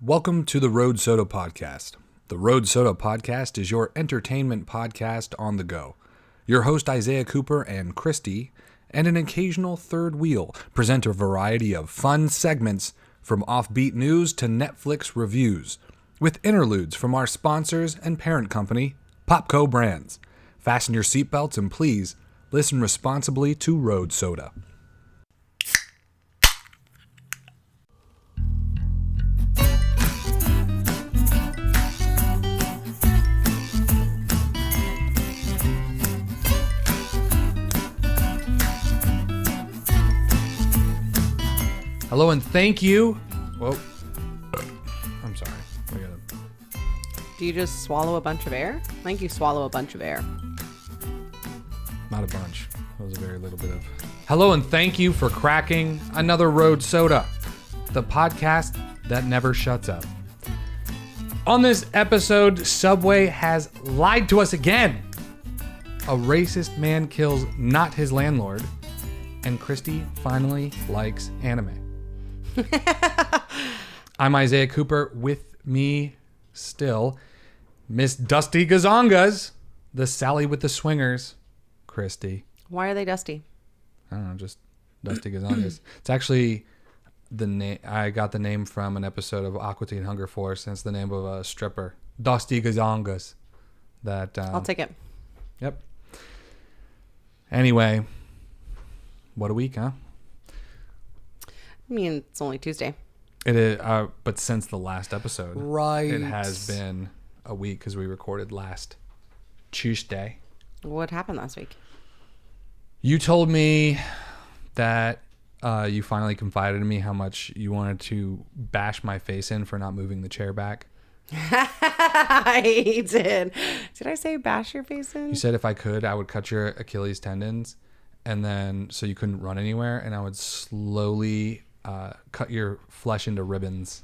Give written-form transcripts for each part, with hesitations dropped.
Welcome to the Road Soda Podcast. The Road Soda Podcast is your entertainment podcast on the go. Your host Isaiah Cooper and Kristie, and an occasional third wheel, present a variety of fun segments from offbeat news to Netflix reviews, with interludes from our sponsors and parent company, Popco Brands. Fasten your seatbelts and please listen responsibly to Road Soda. Hello and thank you. Whoa. I'm sorry. Do you just swallow a bunch of air? I think you swallow a bunch of air. Not a bunch. That was a very little bit of... Hello and thank you for cracking another Road Soda, the podcast that never shuts up. On this episode, Subway has lied to us again. A racist man kills not his landlord, and Kristie finally likes anime. I'm Isaiah Cooper. With me still, Miss Dusty Gazongas, the Sally with the swingers, Kristie. Why are they dusty? I don't know, just Dusty Gazongas. It's actually the name. I got the name from an episode of Aqua Teen Hunger Force, and it's the name of a stripper, Dusty Gazongas. That I'll take it. Yep. Anyway, what a week, huh? I mean, it's only Tuesday. It is, but since the last episode, right, it has been a week because we recorded last Tuesday. What happened last week? You told me that you finally confided in me how much you wanted to bash my face in for not moving the chair back. I did. Did I say bash your face in? You said if I could, I would cut your Achilles tendons, and then so you couldn't run anywhere, and I would slowly cut your flesh into ribbons.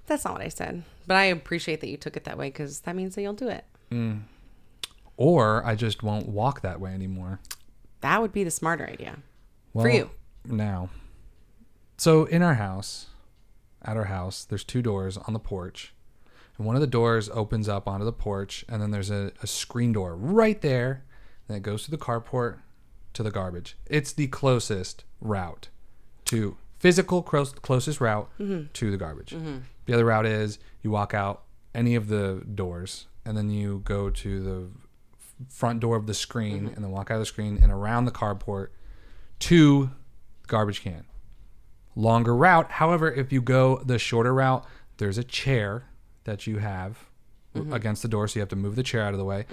That's not what I said, but I appreciate that you took it that way because that means that you'll do it. Or I just won't walk that way anymore. That would be the smarter idea for you. Now, so in our house, at our house, there's two doors on the porch, and one of the doors opens up onto the porch, and then there's a screen door right there that goes to the carport to the garbage. It's the closest route to physical closest route to the garbage. The other route is you walk out any of the doors and then you go to the front door of the screen and then walk out of the screen and around the carport to the garbage can. Longer route. However, if you go the shorter route, there's a chair that you have against the door, so you have to move the chair out of the way.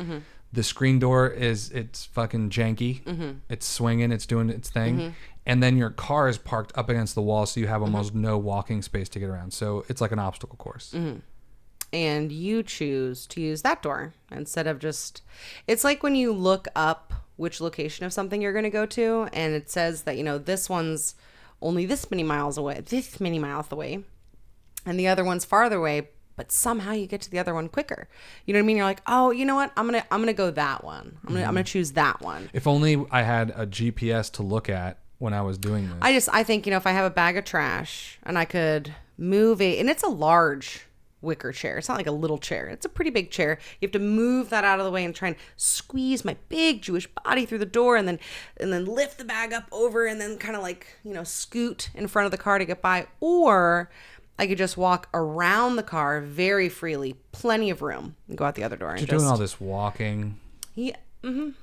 The screen door it's fucking janky. It's swinging, it's doing its thing. And then your car is parked up against the wall, so you have almost no walking space to get around. So it's like an obstacle course. And you choose to use that door instead of just... It's like when you look up which location of something you're going to go to, and it says that, you know, this one's only this many miles away, and the other one's farther away, but somehow you get to the other one quicker. You know what I mean? You're like, oh, you know what? I'm gonna go that one. I'm gonna choose that one. If only I had a GPS to look at when I was doing this. I think, you know, if I have a bag of trash and I could move and it's a large wicker chair. It's not like a little chair. It's a pretty big chair. You have to move that out of the way and try and squeeze my big Jewish body through the door and then lift the bag up over and then kind of like, you know, scoot in front of the car to get by. Or I could just walk around the car very freely, plenty of room, and go out the other door. You're doing all this walking. Yeah.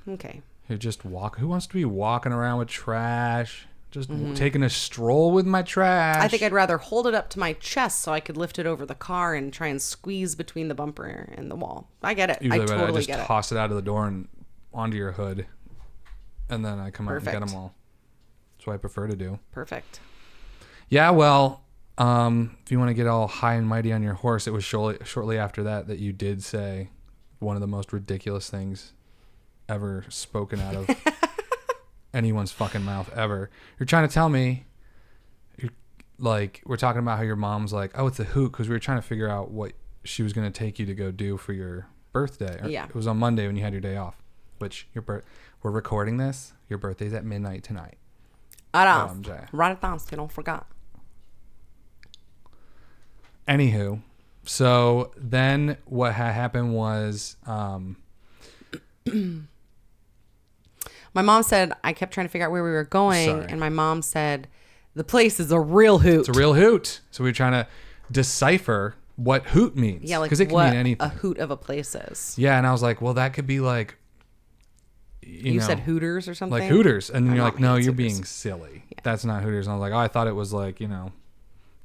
Okay. You just walk. Who wants to be walking around with trash? Just taking a stroll with my trash. I think I'd rather hold it up to my chest so I could lift it over the car and try and squeeze between the bumper and the wall. I get it. I totally get it. Just toss it out of the door and onto your hood, and then I come out and get them all. That's what I prefer to do. Perfect. Yeah, well, if you want to get all high and mighty on your horse, it was shortly after that you did say one of the most ridiculous things ever spoken out of anyone's fucking mouth ever. You're trying to tell me, we're talking about how your mom's like, oh, it's a hoot, because we were trying to figure out what she was going to take you to go do for your birthday. Yeah. It was on Monday when you had your day off, which we're recording this. Your birthday's at midnight tonight. Write it down so you don't forget. Anywho, so then what happened was, my mom said, I kept trying to figure out where we were going. Sorry. And my mom said, the place is a real hoot. it's a real hoot. So we were trying to decipher what hoot means. Yeah, like because it can what mean anything. a hoot of a place is. Yeah, and I was like, well, that could be like, you know, said Hooters or something? like Hooters, and then My you're mom like, no, hates you're Hooters. being silly. That's not Hooters. And I was like, oh, I thought it was like, you know,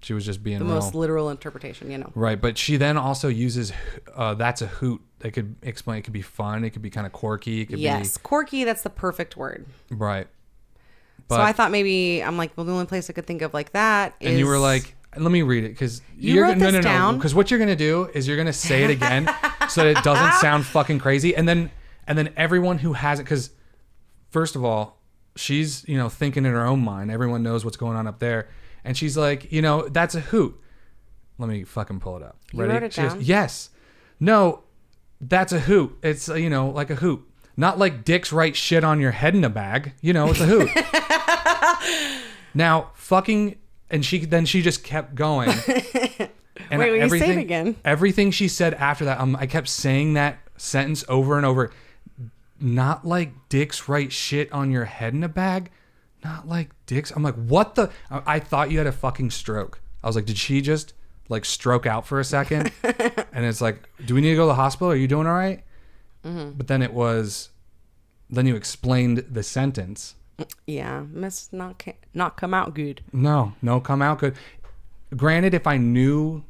she was just being The real. most literal interpretation, you know. Right, but she then also uses that's a hoot. That could explain. It could be fun. It could be kind of quirky. It could Yes, quirky, that's the perfect word. be right. But So I thought maybe, I'm like, well, the only place I could think of like that is... and you were like, let me read it because You wrote this down? Because what you're gonna do is you're gonna say it again so that it doesn't sound fucking crazy, and then everyone who hasn't, because first of all, she's thinking in her own mind. Everyone knows what's going on up there, and she's like, that's a hoot. Let me fucking pull it up. You wrote it She goes, down? yes. No, that's a hoot. It's like a hoot. Not like dicks write shit on your head in a bag. It's a hoot. Now, fucking, and she just kept going. And Wait, will you say it again? Everything she said after that, I kept saying that sentence over and over. Not like dicks write shit on your head in a bag. Not like dicks. I'm like, what the? I thought you had a fucking stroke. I was like, did she just like stroke out for a second? And it's like, do we need to go to the hospital? Are you doing all right? Mm-hmm. But then then you explained the sentence. Yeah, must not come out good. No, come out good. Granted, if I knew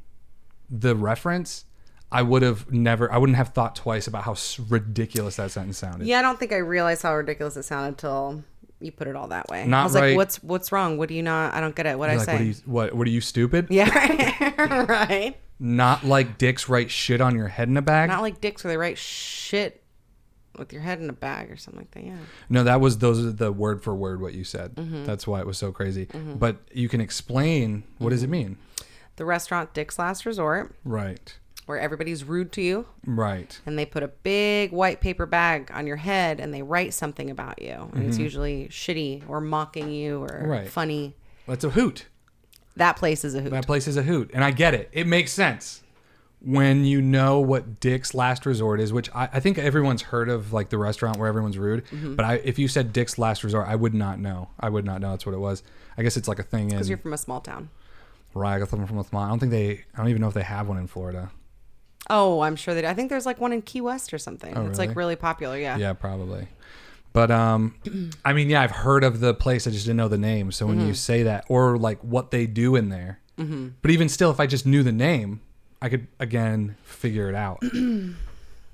the reference, I wouldn't have thought twice about how ridiculous that sentence sounded. Yeah, I don't think I realized how ridiculous it sounded until you put it all that way. Not I was right. like, what's wrong? What do you not? I don't get it. What'd I say? What are you stupid? Yeah, right. Right. Not like dicks write shit on your head in a bag. Not like dicks where they write shit with your head in a bag or something like that. Yeah. No, those are the word for word what you said. Mm-hmm. That's why it was so crazy. But you can explain what does it mean? The restaurant Dick's Last Resort, Right. where everybody's rude to you, Right. and they put a big white paper bag on your head and they write something about you, and it's usually shitty or mocking you or Right. funny. That's a hoot. That place is a hoot. That place is a hoot. And I get it. It makes sense when you know what Dick's Last Resort is, which I think everyone's heard of, like the restaurant where everyone's rude. But if you said Dick's Last Resort, I would not know. I would not know that's what it was. I guess it's like a thing Because in... you're from a small town. Right, I got something from Small. I don't even know if they have one in Florida. Oh, I'm sure they do. I think there's like one in Key West or something. Oh, It's really? like really popular. Yeah. Yeah, probably. But I mean, yeah, I've heard of the place. I just didn't know the name. So when you say that, or like what they do in there, but even still, if I just knew the name, I could again figure it out.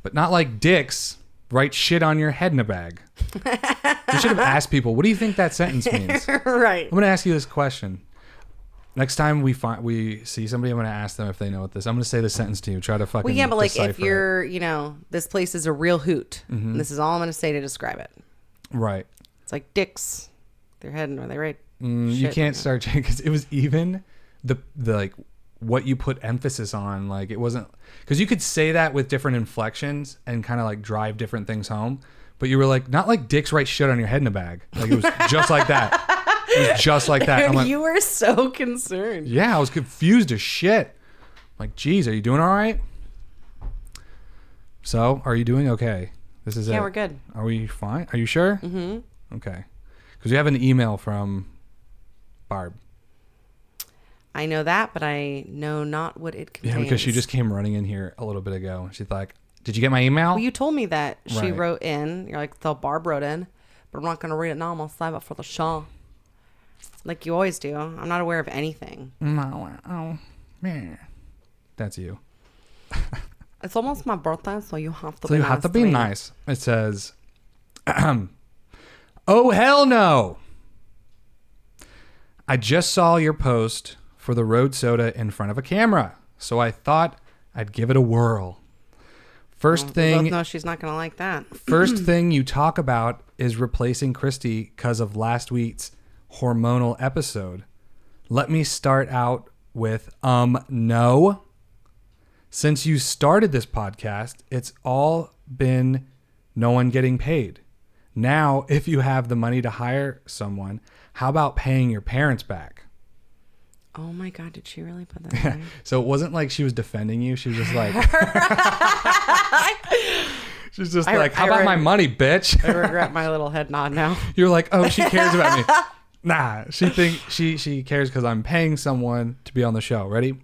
But not like dicks write shit on your head in a bag. You should have asked people, what do you think that sentence means? Right. I'm going to ask you this question. Next time we see somebody, I'm going to ask them if they know what this. I'm going to say the sentence to you. Try to fucking Well, yeah, but like if decipher you're, this place is a real hoot. And this is all I'm going to say to describe it. it. Right. It's like dicks. Their head where they write. You shit. can't start checking because it was even the like what you put emphasis on. Like it wasn't because you could say that with different inflections and kind of like drive different things home. But you were like, not like dicks write shit on your head in a bag. Like it was just like that. It was just like that. I'm like, You were so concerned. yeah, I was confused as shit. I'm like, geez, are you doing all right? So, are you doing okay? This is it. Yeah, we're good. Are we fine? Are you sure? Mm-hmm. Okay. Because we have an email from Barb. I know that, but I know not what it contains. Yeah, because she just came running in here a little bit ago. She's like, did you get my email? Well, you told me that she Right. wrote in. You're like, so Barb wrote in, but I'm not going to read it now. I'm going to save it for the show. Like you always do. I'm not aware of anything. No, oh, man. That's you. It's almost my birthday, so you have to So be you nice have to to be me. nice. It says, oh, hell no. I just saw your post for the road soda in front of a camera, so I thought I'd give it a whirl. First We thing, both know she's not going to like that. first thing you talk about is replacing Kristie because of last week's hormonal episode. Let me start out with no. Since you started this podcast, it's all been no one getting paid. Now, if you have the money to hire someone, how about paying your parents back? Oh my God, did she really put that in there? So it wasn't like she was defending you. She was just like, she's just like, how about my money, bitch? I regret my little head nod now. You're like, oh, she cares about me. Nah, she cares because I'm paying someone to be on the show. Ready?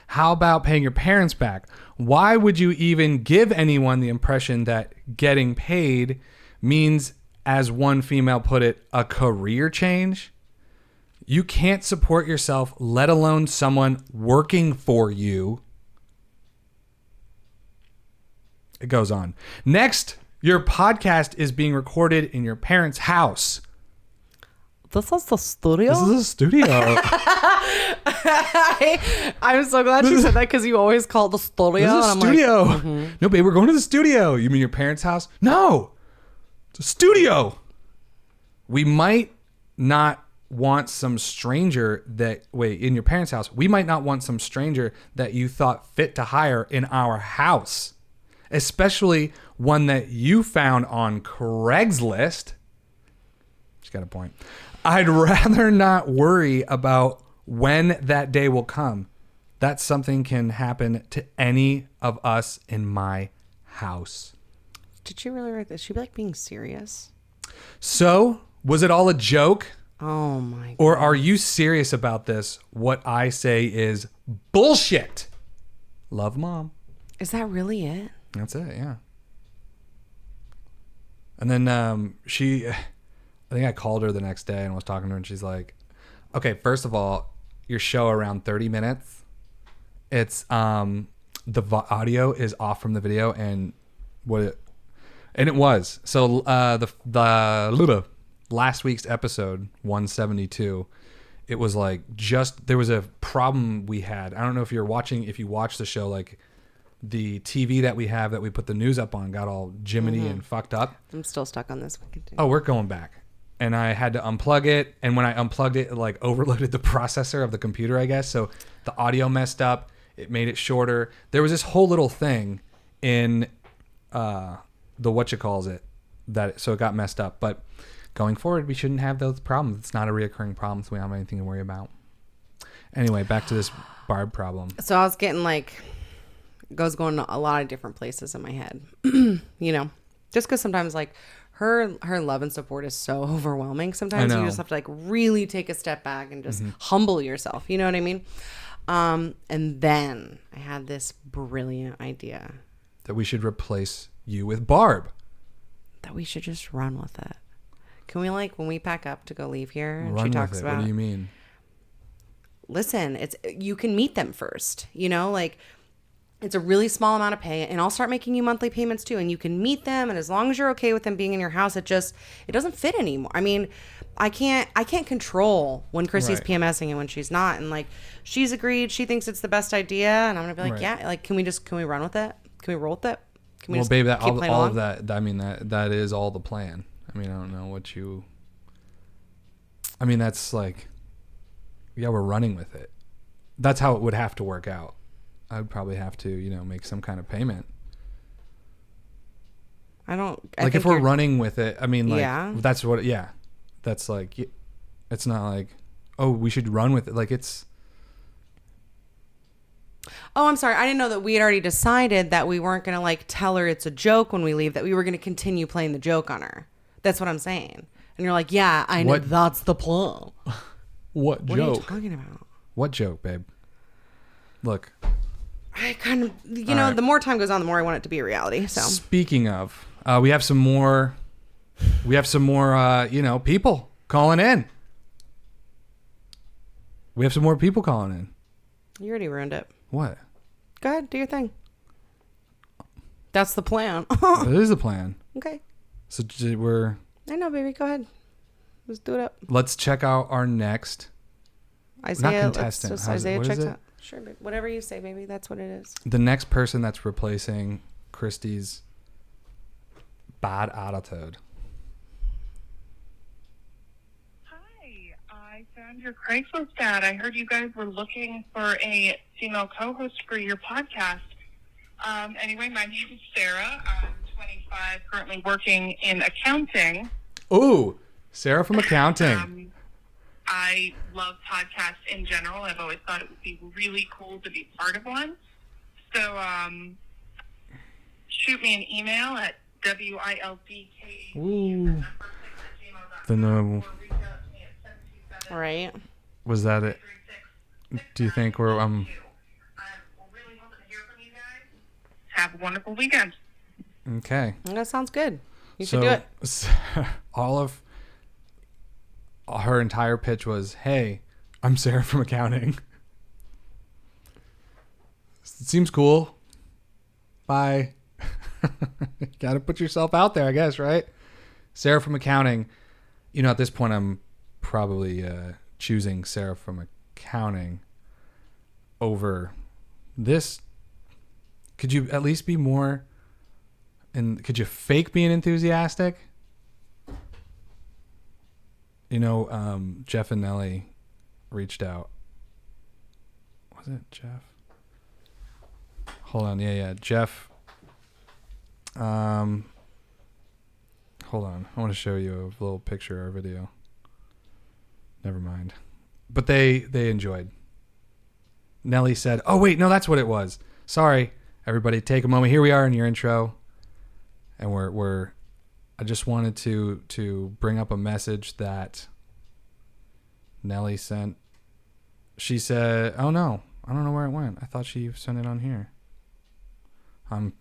How about paying your parents back? Why would you even give anyone the impression that getting paid means, as one female put it, a career change? You can't support yourself, let alone someone working for you. It goes on. Next, your podcast is being recorded in your parents' house. This is the studio? This is a studio. I'm so glad you said that because you always call it the studio. This is a studio. No, babe, we're going to the studio. You mean your parents' house? No, it's a studio. We might not want some stranger in your parents' house. We might not want some stranger that you thought fit to hire in our house, especially one that you found on Craigslist. She's got a point. I'd rather not worry about when that day will come. That something can happen to any of us in my house. Did she really write this? She'd be like being serious. So, was it all a joke? Oh my God. Or are you serious about this? What I say is bullshit. Love, Mom. Is that really it? That's it, yeah. And then I think I called her the next day and was talking to her, and she's like, okay, first of all, your show around 30 minutes. It's the audio is off from the video, and it was. So the last week's episode 172, it was like there was a problem we had. I don't know if you watch the show, like the TV that we have that we put the news up on got all jiminy and fucked up. I'm still stuck on this. Oh, we're going back. And I had to unplug it. And when I unplugged it, it like overloaded the processor of the computer, I guess. So the audio messed up. It made it shorter. There was this whole little thing in the so it got messed up. But going forward, we shouldn't have those problems. It's not a reoccurring problem, so we don't have anything to worry about. Anyway, back to this Barb problem. So I was getting going to a lot of different places in my head. You know, just because sometimes her love and support is so overwhelming. Sometimes you just have to really take a step back and just humble yourself. You know what I mean? And then I had this brilliant idea. That we should replace you with Barb. That we should just run with it. Can we when we pack up to go leave here and run she talks with it. about, what do you mean? Listen, you can meet them first, you know, it's a really small amount of pay, and I'll start making you monthly payments too. And you can meet them, and as long as you're okay with them being in your house, it doesn't fit anymore. I mean, I can't control when Kristie's PMSing and when she's not. And she's agreed, she thinks it's the best idea, and I'm gonna be like, yeah, can we run with it? Can we roll with it? Can we babe, that all of that. I mean, that is all the plan. I mean, I don't know what you. I mean, that's yeah, we're running with it. That's how it would have to work out. I'd probably have to, make some kind of payment. If we're running with it, I mean, that's what, yeah. That's it's not oh, we should run with it. It's. Oh, I'm sorry. I didn't know that we had already decided that we weren't going to tell her it's a joke when we leave, that we were going to continue playing the joke on her. That's what I'm saying. And you're like, yeah, I know. That's the plan. What joke? What are you talking about? What joke, babe? Look. I kind of, the more time goes on, the more I want it to be a reality. So speaking of, we have some more people calling in. We have some more people calling in. You already ruined it. What? Go ahead, do your thing. That's the plan. It is the plan. Okay. So I know, baby. Go ahead. Let's do it up. Let's check out our next. Isaiah, not contestant. Isaiah checks out. Sure, babe. Whatever you say, baby. That's what it is. The next person that's replacing Kristie's bad attitude. Hi, I found your Craigslist ad. I heard you guys were looking for a female co-host for your podcast. Anyway, my name is Sarah. I'm 25, currently working in accounting. Ooh, Sarah from accounting. I love podcasts in general. I've always thought it would be really cool to be part of one. So shoot me an email at WILDKAD. Ooh. Then Right. was that it? Do you think we're We're really hoping to hear from you guys. Have a wonderful weekend. okay? That sounds good. You should do it. All of her entire pitch was, "Hey, I'm Sarah from accounting. Seems cool. Bye." Got to put yourself out there, I guess, right? Sarah from accounting. You know, at this point, I'm probably choosing Sarah from accounting over this. Could you at least be more? And could you fake being enthusiastic? You know, Jeff and Nelly reached out. Was it Jeff? Hold on. Yeah. Jeff. Hold on. I want to show you a little picture or video. Never mind. But they enjoyed. Nelly said, "Oh wait, no, that's what it was. Sorry, everybody. Take a moment. Here we are in your intro." And we're I just wanted to bring up a message that Nelly sent. She said, "Oh no, I don't know where it went. I thought she sent it on here. I'm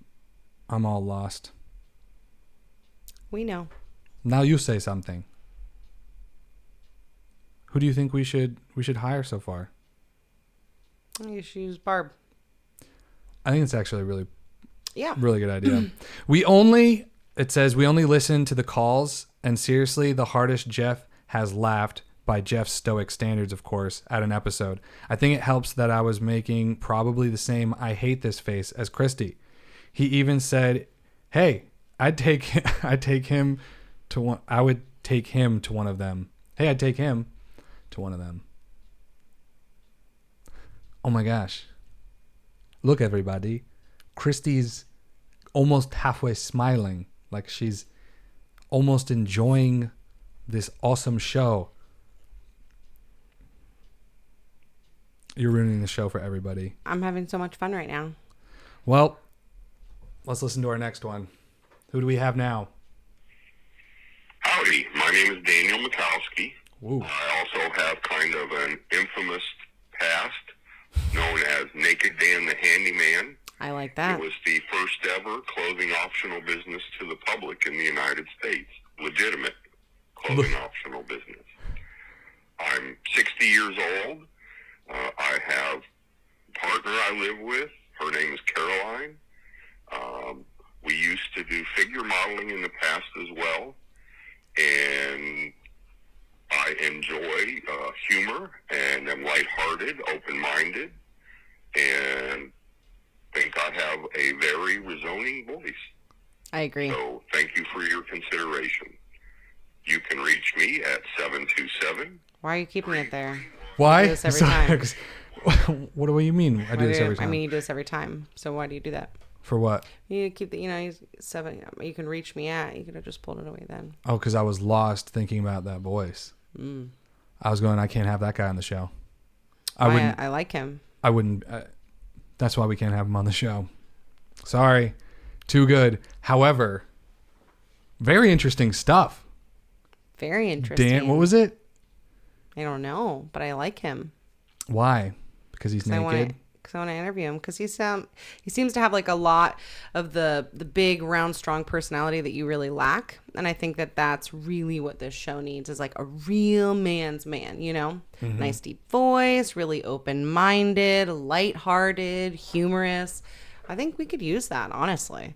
all lost." We know. Now you say something. Who do you think we should hire so far? You should use Barb. I think it's actually a really Yeah. good idea. It says we only listen to the calls, and seriously, the hardest Jeff has laughed, by Jeff's stoic standards, of course, at an episode. I think it helps that I was making probably the same "I hate this" face as Kristie. He even said, "Hey, I would take him to one of them." Hey, I'd take him to one of them. Oh my gosh. Look, everybody. Kristie's almost halfway smiling, like she's almost enjoying this awesome show. You're ruining the show for everybody. I'm having so much fun right now. Well, let's listen to our next one. Who do we have now? Howdy, my name is Daniel Mikowski. Ooh. I also have kind of an infamous past known as Naked Dan the Handyman. I like that. It was the first ever clothing optional business to the public in the United States. Legitimate clothing optional business. I'm 60 years old. I have a partner I live with. Her name is Caroline. We used to do figure modeling in the past as well. And I enjoy humor and am lighthearted, open-minded, and think I have a very resounding voice. I agree. So thank you for your consideration. You can reach me at 727. Why are you keeping it there? Why? You do this every time. What do you mean? I do this every time. I mean, you do this every time. So why do you do that? For what? You need to keep the, he's 7. You can reach me at. You could have just pulled it away then. Oh, because I was lost thinking about that voice. I was going, I can't have that guy on the show. I like him. I wouldn't. That's why we can't have him on the show. Sorry. Too good. However, very interesting stuff. Very interesting. Dan, what was it? I don't know, but I like him. Why? Because he's naked? Because I want to interview him. Because he seems to have like a lot of the big, round, strong personality that you really lack. And I think that that's really what this show needs, is like a real man's man, Mm-hmm. Nice deep voice, really open-minded, lighthearted, humorous. I think we could use that, honestly.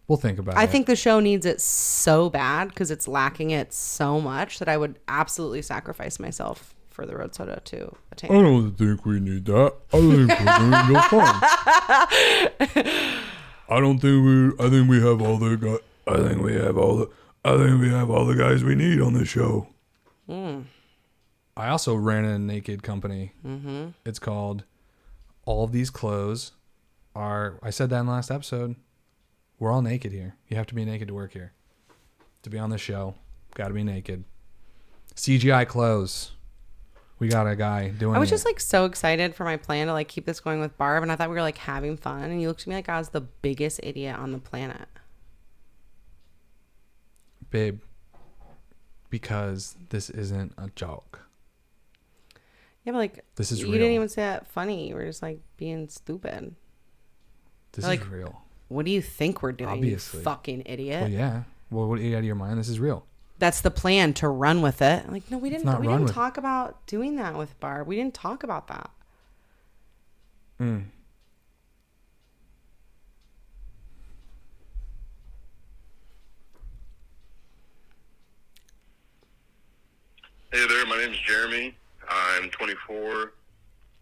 We'll think about it. I think the show needs it so bad because it's lacking it so much that I would absolutely sacrifice myself for the Road Soda to attain. I don't think we need that. I think we're doing no fun. I think we have all the guys. I think we have all the guys we need on this show. I also ran a naked company. Mm-hmm. It's called All of These Clothes Are. I said that in the last episode. We're all naked here. You have to be naked to work here. To be on this show, got to be naked. CGI clothes. We got a guy doing it. I was just like so excited for my plan to like keep this going with Barb, and I thought we were like having fun, and you looked at me like I was the biggest idiot on the planet. Babe, because this isn't a joke. Yeah, but like this is you real. didn't even say that funny. You were just like being stupid. This like, is real. What do you think we're doing? Obviously. You fucking idiot. Well, yeah. Well, what are you out of your mind? This is real. That's the plan, to run with it. Like, no, we didn't. We didn't with talk about doing that with Barb. We didn't talk about that. Mm. Hey there, my name's Jeremy. I'm 24,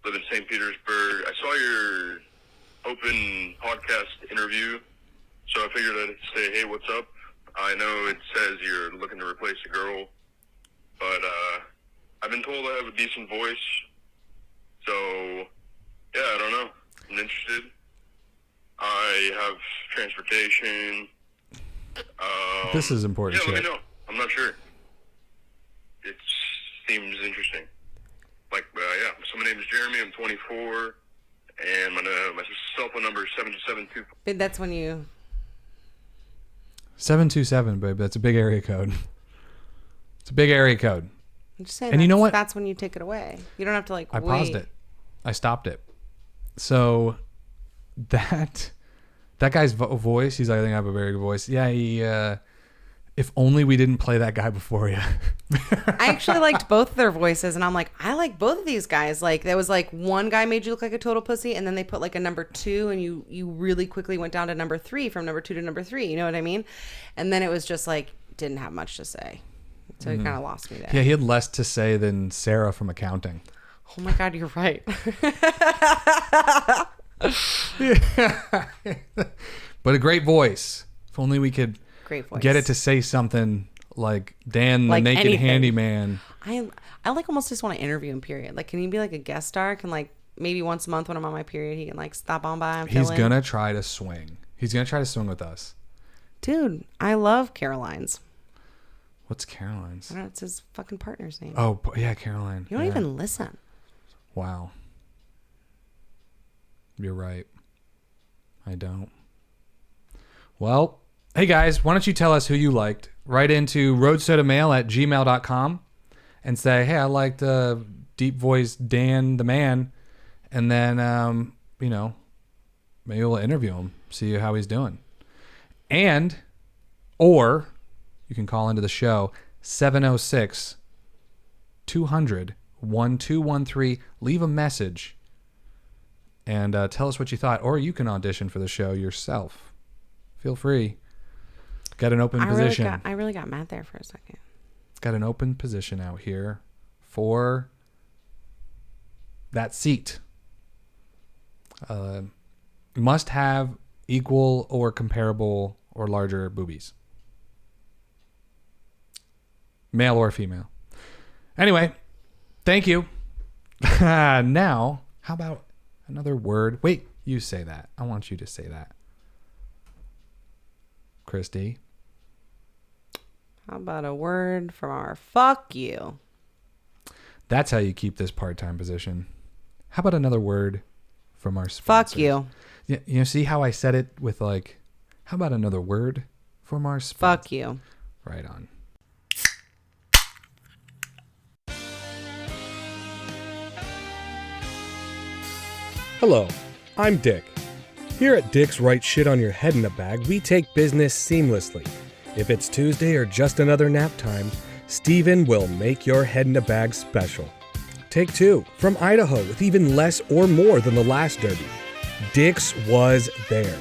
live in St. Petersburg. I saw your open podcast interview, so I figured I'd say, hey, what's up? I know it says you're looking to replace a girl, but I've been told I have a decent voice, so yeah, I don't know. I'm interested. I have transportation. This is important Yeah, let shit. me know. I'm not sure. It seems interesting. Like, yeah. So my name is Jeremy. I'm 24, and my cell phone number is 772. But that's when you. 727, babe. That's a big area code. It's a big area code. I'm just saying. And you know what? That's when you take it away. You don't have to like. I wait. paused it. I stopped it. So that guy's voice, he's like, I think I have a very good voice. Yeah, he, if only we didn't play that guy before you. I actually liked both of their voices, and I'm like, I like both of these guys. Like, there was like one guy made you look like a total pussy, and then they put like a number 2, and you really quickly went down to number 3 from number 2 to number 3. You know what I mean? And then it was just like, didn't have much to say. So he kind of lost me there. Yeah, he had less to say than Sarah from accounting. Oh my God, you're right. But a great voice. If only we could Great voice. get it to say something like Dan the Like Naked anything. Handyman. I like almost just want to interview him, period. Like, can he be like a guest star? Can like maybe once a month when I'm on my period, he can like stop on by and fill He's in? gonna try to swing. He's gonna try to swing with us. Dude, I love Caroline's. What's Caroline's? I don't know, it's his fucking partner's name. Oh, yeah, Caroline. You don't Yeah. even listen. Wow. You're right. I don't. Well, hey guys, why don't you tell us who you liked? Write into roadsodamail@gmail.com and say, hey, I liked deep voice Dan the Man. And then, you know, maybe we'll interview him, see how he's doing. Or you can call into the show 706 200 1213. Leave a message and tell us what you thought, or you can audition for the show yourself. Feel free. Got an open position. I really got mad there for a second. Got an open position out here for that seat. Must have equal or comparable or larger boobies. Male or female. Anyway, thank you. Now, how about another word? Wait, you say that. I want you to say that. Kristie. How about a word from our fuck you? That's how you keep this part-time position. How about another word from our sponsors? Fuck you. Yeah, you know, see how I said it with like, how about another word from our sponsors? Fuck you. Right on. Hello, I'm Dick. Here at Dick's Write Shit on Your Head in a Bag, we take business seamlessly. If it's Tuesday or just another nap time, Steven will make your head in a bag special. Take 2, from Idaho, with even less or more than the last derby. Dick's was there.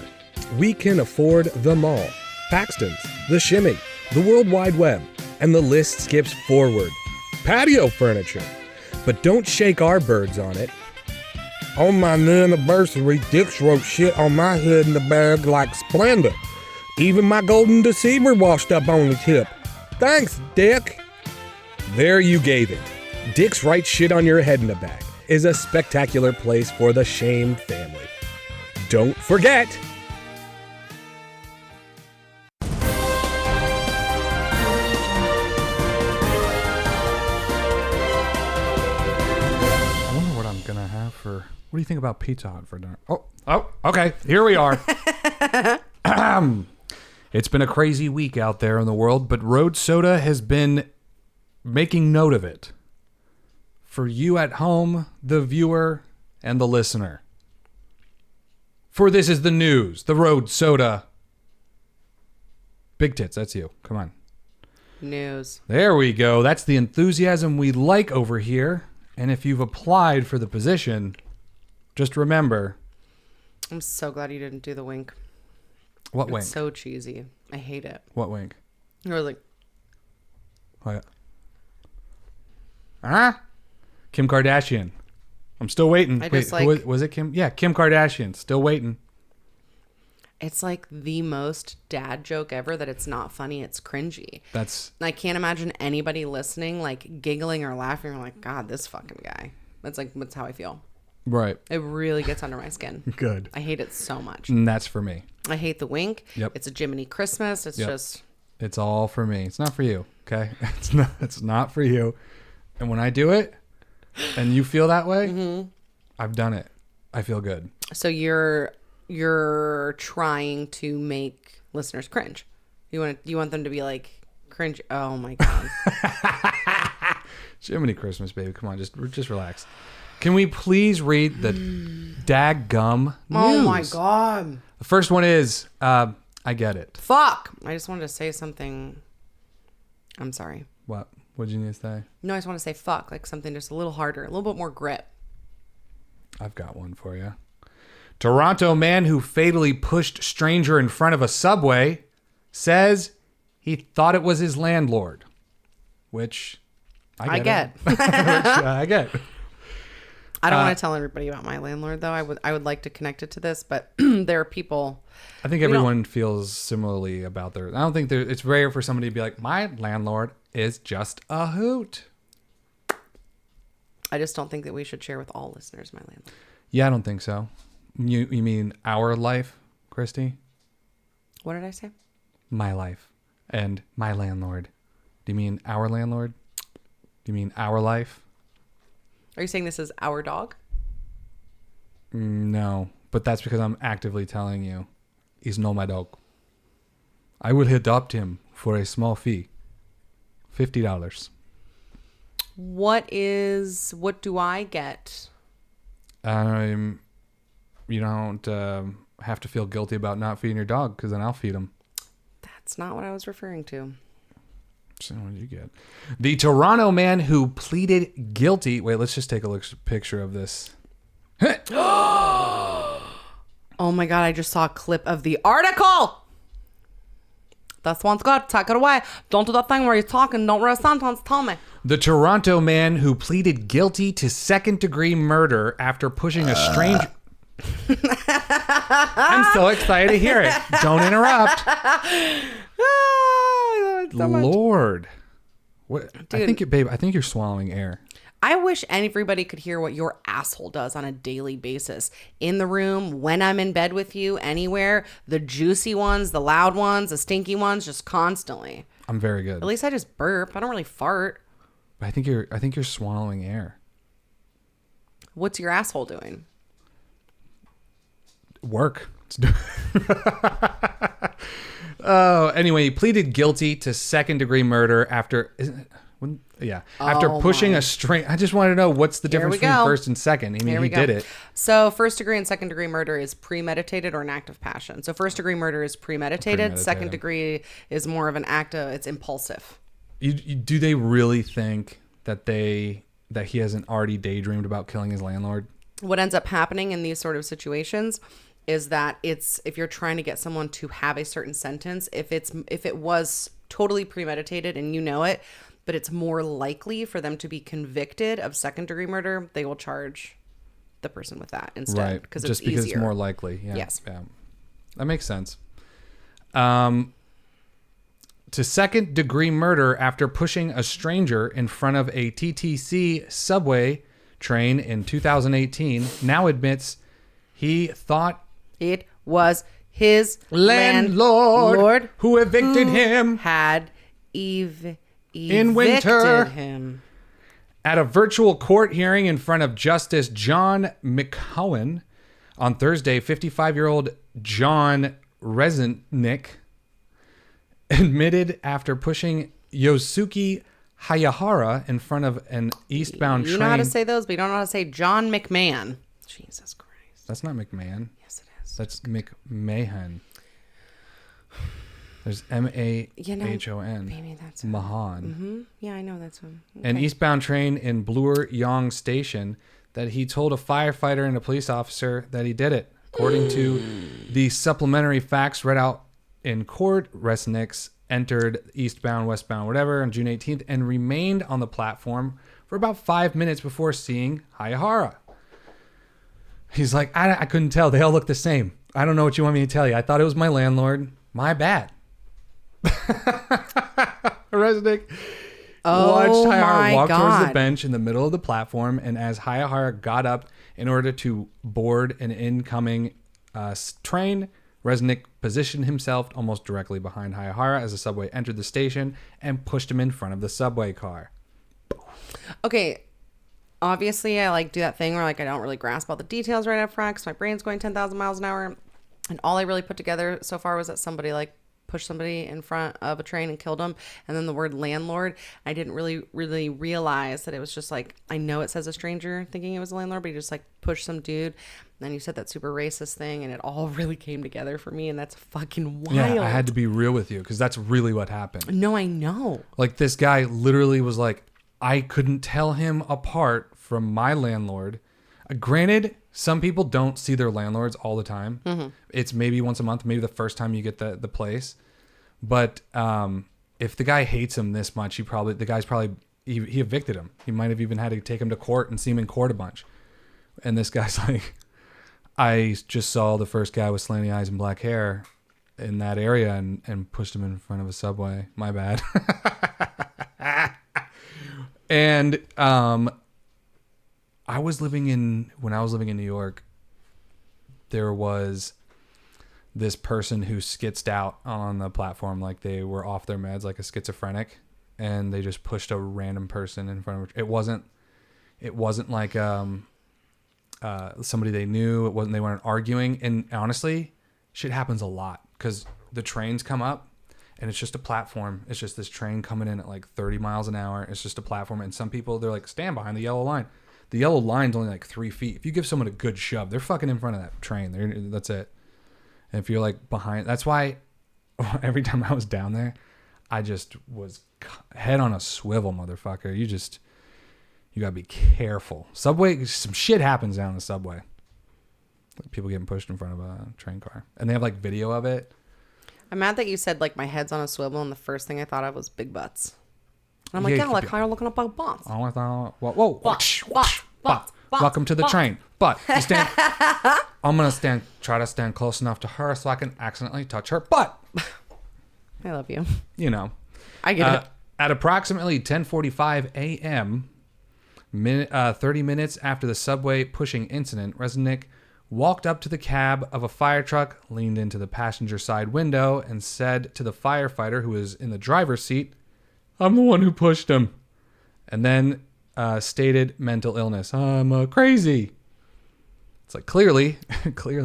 We can afford them all. Paxton's, The Shimmy, the World Wide Web, and the list skips forward. Patio furniture. But don't shake our birds on it. On my new anniversary, Dick's wrote shit on my head in the bag like Splendor. Even my golden deceiver washed up on the tip. Thanks, Dick. There you gave it. Dick's Write Shit on Your Head in a Bag is a spectacular place for the Shame family. Don't forget. think about Pizza Hut for dinner? Oh, okay. Here we are. It's been a crazy week out there in the world, but Road Soda has been making note of it. For you at home, the viewer, and the listener. For this is the news, the Road Soda. Big tits, that's you. Come on. News. There we go. That's the enthusiasm we like over here. And if you've applied for the position, just remember. I'm so glad you didn't do the wink. What It's wink? so cheesy. I hate it. What wink? You were like, What? Huh? Kim Kardashian. I'm still waiting. I just was it Kim? Yeah, Kim Kardashian. Still waiting. it's like the most dad joke ever that it's not funny. It's cringy. That's I can't imagine anybody listening, like giggling or laughing. Or like, God, this fucking guy. That's how I feel. right. It really gets under my skin. Good. I hate it so much. And that's for me. I hate the wink. Yep. It's a Jiminy Christmas. It's Yep. just It's all for me. It's not for you. Okay. It's not for you. And when I do it and you feel that way, I've done it. I feel good. so you're trying to make listeners cringe. You want them to be like cringe. Oh my God. Jiminy Christmas, baby. Come on, just relax. Can we please read the daggum news? Oh my God. The first one is, I get it. Fuck. I just wanted to say something. I'm sorry. What? What'd you need to say? No, I just want to say fuck, like something just a little harder, a little bit more grip. I've got one for you. Toronto man who fatally pushed stranger in front of a subway says he thought it was his landlord, which I get. Which I get. I don't want to tell everybody about my landlord, though. I would like to connect it to this, but there are people. I think everyone feels similarly about their. I don't think it's rare for somebody to be like, my landlord is just a hoot. I just don't think that we should share with all listeners my landlord. Yeah, I don't think so. You mean our life, Kristie? What did I say? My life and my landlord. Do you mean our landlord? Do you mean our life? Are you saying this is our dog? No, but that's because I'm actively telling you he's not my dog. I will adopt him for a small fee. $50. What do I get? You don't have to feel guilty about not feeding your dog, because then I'll feed him. That's not what I was referring to. So what did you get? The Toronto man who pleaded guilty. Wait, let's just take a picture of this. Oh my God, I just saw a clip of the article. This one's good. Take it away. Don't do that thing where you're talking. Don't read a sentence. Tell me. The Toronto man who pleaded guilty to second-degree murder after pushing a stranger... I'm so excited to hear it. Don't interrupt. Lord. What? I think you're swallowing air. I wish everybody could hear what your asshole does on a daily basis. In the room, when I'm in bed with you, anywhere. The juicy ones, the loud ones, the stinky ones, just constantly. I'm very good. At least I just burp. I don't really fart. I think you're swallowing air. What's your asshole doing? Work. Oh, anyway, he pleaded guilty to second-degree murder after... After pushing a string. I just want to know what's the difference between first and second. I mean, he did it. So first degree and second degree murder is premeditated or an act of passion. So first degree murder is premeditated. Second degree is more of an act of, it's impulsive. Do they really think that he hasn't already daydreamed about killing his landlord? What ends up happening in these sort of situations is that if you're trying to get someone to have a certain sentence, if it was totally premeditated and you know it, but it's more likely for them to be convicted of second-degree murder, they will charge the person with that instead. Right, because it's more likely. Yeah. Yes. Yeah. That makes sense. To second-degree murder after pushing a stranger in front of a TTC subway train in 2018, now admits he thought it was his landlord who evicted him had in winter him. At a virtual court hearing in front of Justice John McCowan on Thursday, 55-year-old John Resnick admitted after pushing Yosuke Hayahara in front of an eastbound train. You know how to say those, but you don't know how to say John McMahon. Jesus Christ. That's not McMahon. Yes, it is. That's McMahon. There's M-A-H-O-N. Maybe that's Mahan. Mm-hmm. Yeah, I know that's one. Okay. An eastbound train in Bloor Yong Station that he told a firefighter and a police officer that he did it. According to the supplementary facts read out in court, Resnick entered eastbound, westbound, whatever on June 18th and remained on the platform for about 5 minutes before seeing Hayahara. He's like, I couldn't tell. They all look the same. I don't know what you want me to tell you. I thought it was my landlord. My bad. Resnick watched Hayahara walk towards the bench in the middle of the platform, and as Hayahara got up in order to board an incoming train, Resnick positioned himself almost directly behind Hayahara as the subway entered the station and pushed him in front of the subway car. Okay, obviously I do that thing where I don't really grasp all the details right up front because my brain's going 10,000 miles an hour, and all I really put together so far was that somebody pushed somebody in front of a train and killed him, and then the word landlord. I didn't really realize that it was just I know it says a stranger thinking it was a landlord, but he just pushed some dude. And then you said that super racist thing, and it all really came together for me, and that's fucking wild. Yeah, I had to be real with you because that's really what happened. No, I know. This guy literally was I couldn't tell him apart from my landlord. Granted, some people don't see their landlords all the time. Mm-hmm. It's maybe once a month, maybe the first time you get the place. But if the guy hates him this much, he evicted him. He might have even had to take him to court and see him in court a bunch. And this guy's I just saw the first guy with slanty eyes and black hair in that area and pushed him in front of a subway. My bad. And when I was living in New York, there was this person who skitzed out on the platform they were off their meds, like a schizophrenic, and they just pushed a random person in front of it. It wasn't like somebody they knew. They weren't arguing. And honestly, shit happens a lot because the trains come up and it's just a platform. It's just this train coming in at 30 miles an hour. It's just a platform. And some people, they're stand behind the yellow line. The yellow line's only 3 feet. If you give someone a good shove, they're fucking in front of that train. That's it. And if you're behind, that's why every time I was down there, I just was head on a swivel, motherfucker. You gotta be careful. Subway, some shit happens down the subway. People getting pushed in front of a train car, and they have video of it. I'm mad that you said my head's on a swivel, and the first thing I thought of was big butts. And I'm how you're looking up big butts. Oh, I thought, whoa, welcome to the train. But you stand. I'm gonna try to stand close enough to her so I can accidentally touch her butt. I love you. I get it. At approximately 10:45 a.m., 30 minutes after the subway pushing incident, Resnick walked up to the cab of a fire truck, leaned into the passenger side window, and said to the firefighter who was in the driver's seat, "I'm the one who pushed him," and then stated mental illness. "I'm crazy." It's clearly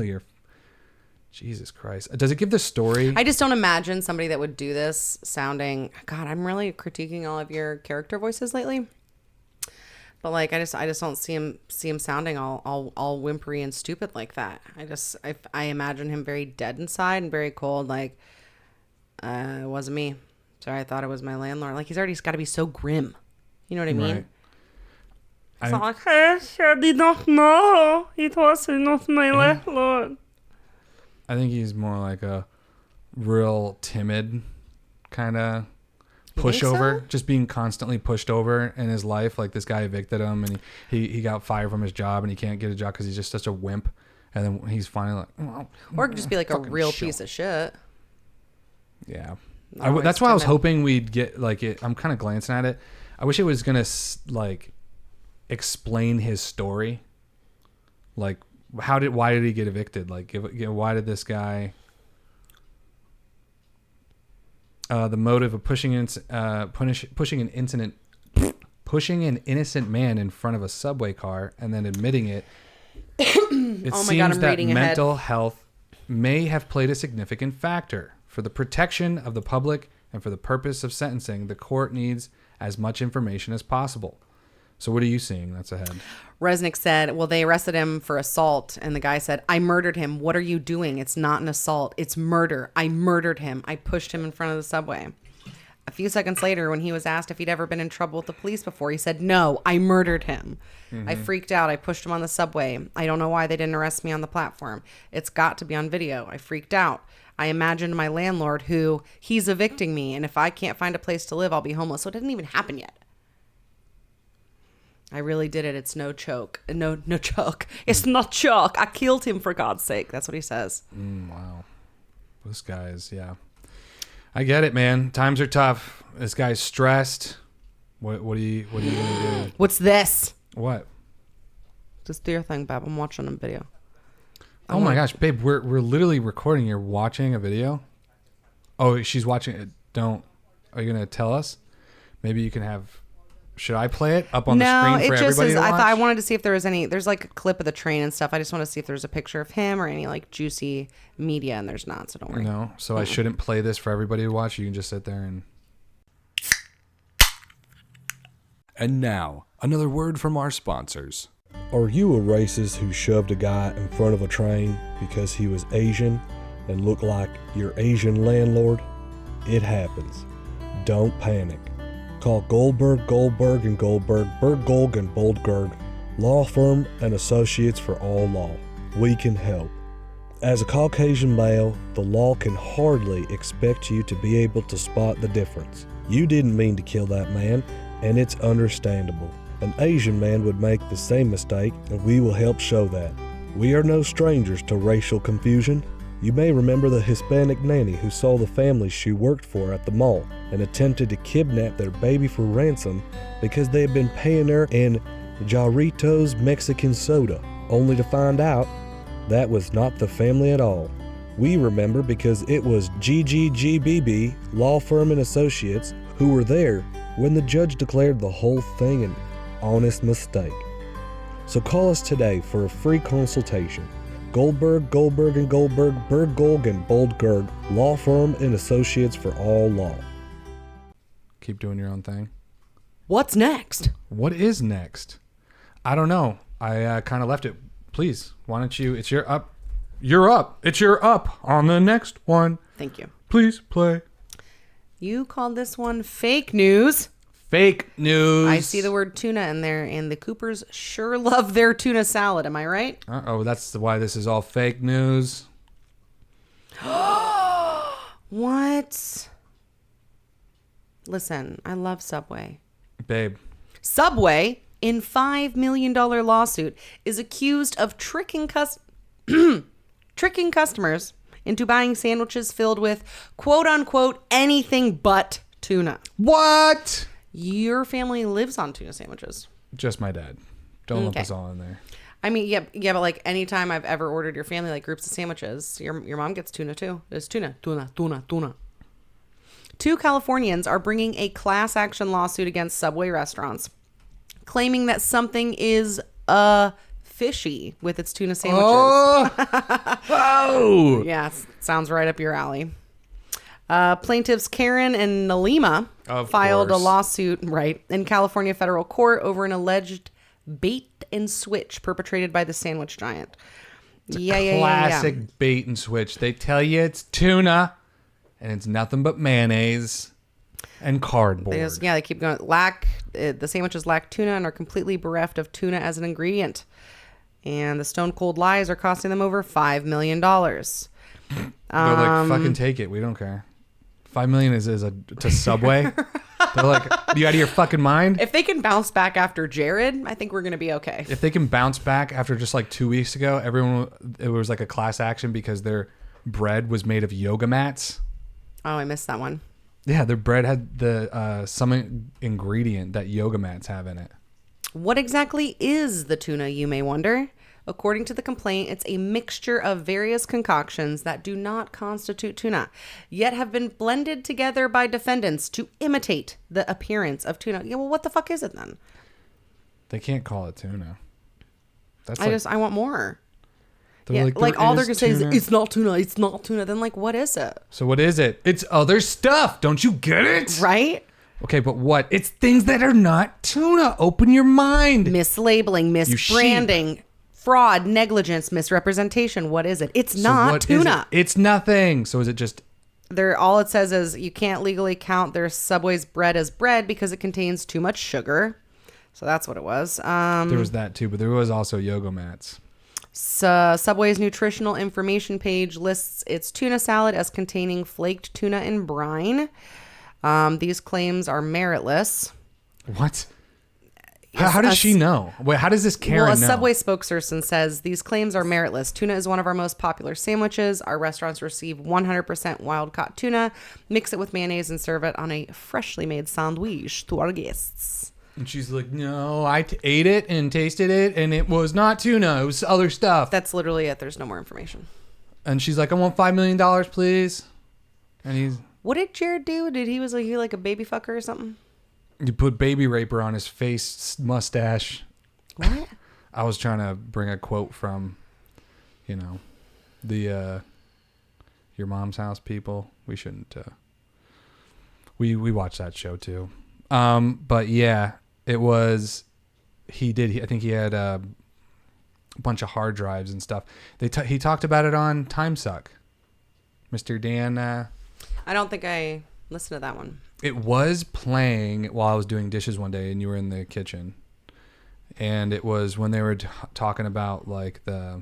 you're... Jesus Christ. Does it give the story? I just don't imagine somebody that would do this sounding... God, I'm really critiquing all of your character voices lately. But I just don't see him sounding all whimpery and stupid like that. I imagine him very dead inside and very cold. It wasn't me. Sorry, I thought it was my landlord. He's already got to be so grim. You know what I mean? Right. It's not I did not know. It was not my landlord. I think he's more like a real timid kind of pushover, so? Just being constantly pushed over in his life. This guy evicted him, and he got fired from his job, and he can't get a job because he's just such a wimp. And then he's finally or it could just be a real piece of shit. Yeah, that's why I was hoping we'd get it. I'm kind of glancing at it. I wish it was gonna explain his story. Why did he get evicted? Why did this guy? The motive of pushing an incident pushing an innocent man in front of a subway car and then admitting it. It Oh my seems God, I'm that reading ahead. mental health may have played a significant factor. For the protection of the public and for the purpose of sentencing, the court needs as much information as possible. So what are you seeing? That's ahead. Resnick said, well, they arrested him for assault. And the guy said, I murdered him. What are you doing? It's not an assault. It's murder. I murdered him. I pushed him in front of the subway. A few seconds later, when he was asked if he'd ever been in trouble with the police before, he said, no, I murdered him. I freaked out. I pushed him on the subway. I don't know why they didn't arrest me on the platform. It's got to be on video. I freaked out. I imagined my landlord he's evicting me. And if I can't find a place to live, I'll be homeless. So it didn't even happen yet. I really did it. It's no choke. No choke. It's not choke. I killed him for God's sake. That's what he says. Wow. This guy's, yeah. I get it, man. Times are tough. This guy's stressed. What are you gonna do? What's this? What? Just do your thing, babe. I'm watching a video. Oh my gosh, babe, we're literally recording. You're watching a video? Oh, she's watching it. Are you gonna tell us? Maybe you can have. Should I play it up on the screen for everybody to watch? I wanted to see if there was any. There's like a clip of the train and stuff. I just want to see if there's a picture of him or any like juicy media, and there's not. So don't worry. No, so I shouldn't play this for everybody to watch. You can just sit there and. And now, another word from our sponsors. Are you a racist who shoved a guy in front of a train because he was Asian and looked like your Asian landlord? It happens. Don't panic. Call Goldberg, and Goldberg, Bergolg and Boldberg, law firm and associates for all law. We can help. As a Caucasian male, the law can hardly expect you to be able to spot the difference. You didn't mean to kill that man, and it's understandable. An Asian man would make the same mistake, and we will help show that. We are no strangers to racial confusion. You may remember the Hispanic nanny who saw the family she worked for at the mall and attempted to kidnap their baby for ransom because they had been paying her in Jarritos Mexican soda, only to find out that was not the family at all. We remember because it was GGGBB Law Firm and Associates who were there when the judge declared the whole thing an honest mistake. So call us today for a free consultation. Goldberg, and Goldberg, Bergolg and Boldberg, Law Firm and Associates for all law. Keep doing your own thing. What's next? What is next? I don't know. I kind of left it. Please, why don't you? It's your up. You're up. It's your up on the next one. Thank you. Please play. You called this one fake news. Fake news. I see the word tuna in there, and the Coopers sure love their tuna salad. Am I right? Uh-oh, that's why this is all fake news. What? Listen, I love Subway. Babe. Subway, in $5 million lawsuit, is accused of tricking customers into buying sandwiches filled with quote-unquote anything but tuna. What? Your family lives on tuna sandwiches. Just my dad. Don't lump Okay. us all in there. I mean, yeah, but like anytime I've ever ordered your family like groups of sandwiches, your mom gets tuna too. There's tuna. 2 Californians are bringing a class action lawsuit against Subway restaurants, claiming that something is fishy with its tuna sandwiches. Oh! Yeah, sounds right up your alley. Plaintiffs Karen and Nalima filed a lawsuit in California federal court over an alleged bait and switch perpetrated by the sandwich giant. Classic bait and switch. They tell you it's tuna, and it's nothing but mayonnaise and cardboard. They keep going. The sandwiches lack tuna and are completely bereft of tuna as an ingredient. And the stone cold lies are costing them over $5 million. They're like, fucking take it. We don't care. $5 million is to Subway. They're like, you out of your fucking mind? If they can bounce back after Jared, I think we're going to be okay. If they can bounce back after just like 2 weeks ago, it was like a class action because their bread was made of yoga mats. Oh, I missed that one. Yeah, their bread had the some ingredient that yoga mats have in it. What exactly is the tuna, you may wonder? According to the complaint, it's a mixture of various concoctions that do not constitute tuna, yet have been blended together by defendants to imitate the appearance of tuna. Yeah, well, what the fuck is it then? They can't call it tuna. That's I want more. they're Yeah, like all they're "There gonna say is tuna." it's not tuna, it's not tuna. Then like, what is it? So what is it? It's other stuff. Don't you get it? Right? Okay, but what? It's things that are not tuna. Open your mind. Mislabeling, misbranding, fraud, negligence, misrepresentation. What is it? It's So not what is tuna. it? It's nothing. So is it just All it says is you can't legally count their Subway's bread as bread because it contains too much sugar. So that's what it was. there was that too, but there was also yoga mats. Subway's nutritional information page lists its tuna salad as containing flaked tuna and brine. These claims are meritless. What? How does she know? Wait, how does this Karen Well, a know? Subway spokesperson says these claims are meritless. Tuna is one of our most popular sandwiches. Our restaurants receive 100% wild-caught tuna, mix it with mayonnaise, and serve it on a freshly made sandwich to our guests. And she's like, no, I ate it and tasted it, and it was not tuna. It was other stuff. That's literally it. There's no more information. And she's like, I want $5 million, please. And he's... What did Jared do? Was he like a baby fucker or something? You put baby raper on his face mustache. What? I was trying to bring a quote from, the Your Mom's House people. We shouldn't. We watched that show too. But yeah, it was. I think he had a bunch of hard drives and stuff. He talked about it on Time Suck. Mr. Dan. I don't think I listened to that one. It was playing while I was doing dishes one day, and you were in the kitchen. And it was when they were talking about like the...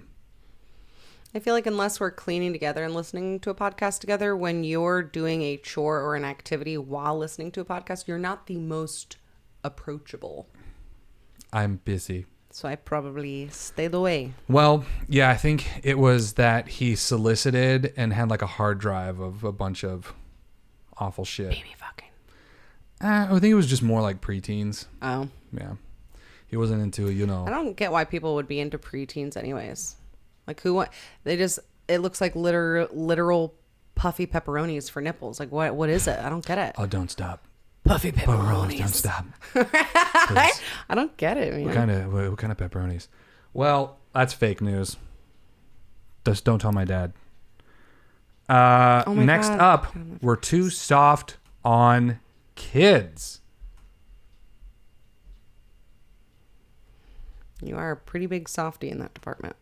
I feel like unless we're cleaning together and listening to a podcast together, when you're doing a chore or an activity while listening to a podcast, you're not the most approachable. I'm busy. So I probably stayed away. Well, yeah, I think it was that he solicited and had like a hard drive of a bunch of awful shit. Baby fucking. I think it was just more like preteens. Oh. Yeah. He wasn't into, I don't get why people would be into preteens anyways. Like it looks like literal puffy pepperonis for nipples. Like what is it? I don't get it. Oh, don't stop. Puffy Oh, pepperonis. don't stop. I don't get it, man. What kind of pepperonis? Well, that's fake news. Just don't tell my dad. Oh my Next God. up, we're too soft on kids. You are a pretty big softie in that department.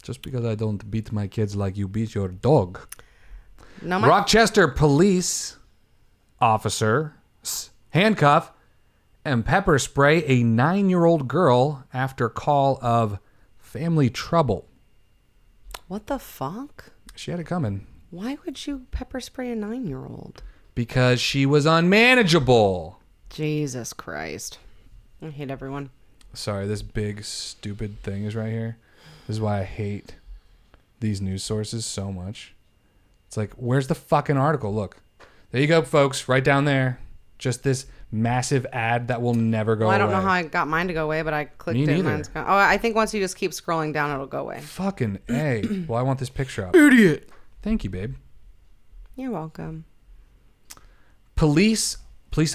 Just because I don't beat my kids like you beat your dog. No, Rochester police officer handcuff and pepper spray a 9-year-old girl after call of family trouble. What the fuck? She had it coming. Why would you pepper spray a 9-year-old? Because she was unmanageable. Jesus Christ. I hate everyone. Sorry, this big stupid thing is right here. This is why I hate these news sources so much. It's like, where's the fucking article? Look. There you go, folks. Right down there. Just this massive ad that will never go away. I don't know how I got mine to go away, but I clicked Me it. neither. Mine's gone. Oh, I think once you just keep scrolling down, it'll go away. Fucking A. Well, I want this picture up. Idiot. Thank you, babe. You're welcome. Police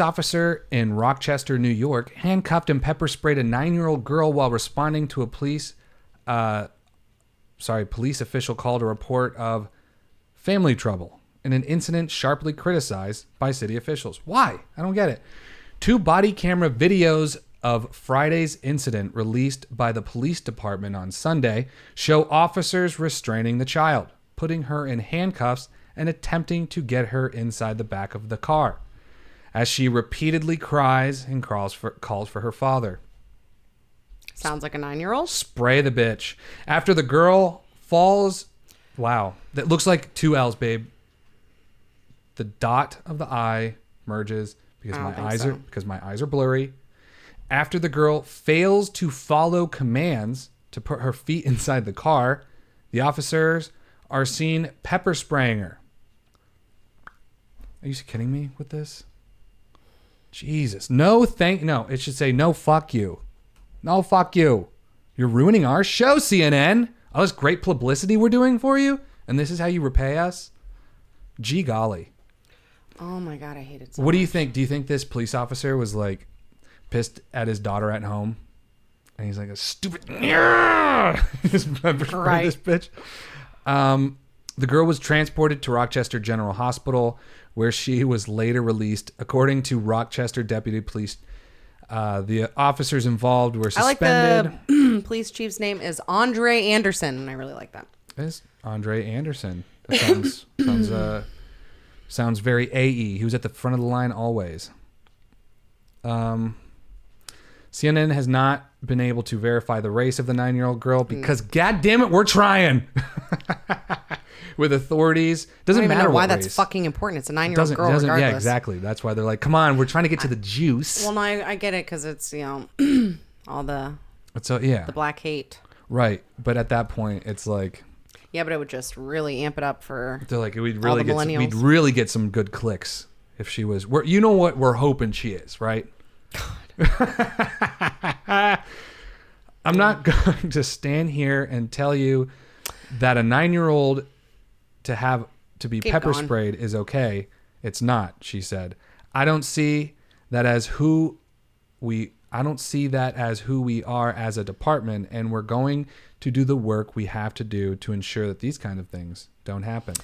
officer in Rochester, New York, handcuffed and pepper sprayed a 9-year-old girl while responding to a police official called a report of family trouble in an incident sharply criticized by city officials. Why? I don't get it. 2 body camera videos of Friday's incident released by the police department on Sunday show officers restraining the child, putting her in handcuffs and attempting to get her inside the back of the car as she repeatedly cries and calls for her father. Sounds like a 9-year-old. Spray the bitch. After the girl falls, wow, that looks like 2 L's, babe. The dot of the I merges because my eyes are blurry. After the girl fails to follow commands to put her feet inside the car, the officers are seen pepper spraying her. Are you kidding me with this? Jesus. No, it should say no, fuck you. No, fuck you. You're ruining our show, CNN. All this great publicity we're doing for you, and this is how you repay us? Gee golly. Oh my God, I hate it so What do you much. think? Do you think this police officer was like pissed at his daughter at home? And he's like a stupid just pepper spray Right. this bitch. The girl was transported to Rochester General Hospital, where she was later released. According to Rochester Deputy Police, the officers involved were I like suspended. the police chief's name is Andre Anderson, and I really like that. It's Andre Anderson. That sounds very AE. He was at the front of the line always. CNN has not been able to verify the race of the 9-year-old girl because, God damn it, we're trying with authorities. Doesn't I don't even matter know why what that's race. fucking important. It's a 9-year-old girl, Yeah, regardless. exactly. That's why they're like, come on, we're trying to get to the juice. Well, no, I get it because it's all the So yeah, black hate. right. But at that point, it's like Yeah, but it would just really amp it up for. they're like, we'd All really the we'd millennials. really get some good clicks if she was. You know what we're hoping she is, right? I'm not going to stand here and tell you that a 9-year-old to be Keep pepper going. sprayed is okay. It's not, she said. I don't see that as who we are as a department, and we're going to do the work we have to do to ensure that these kind of things don't happen.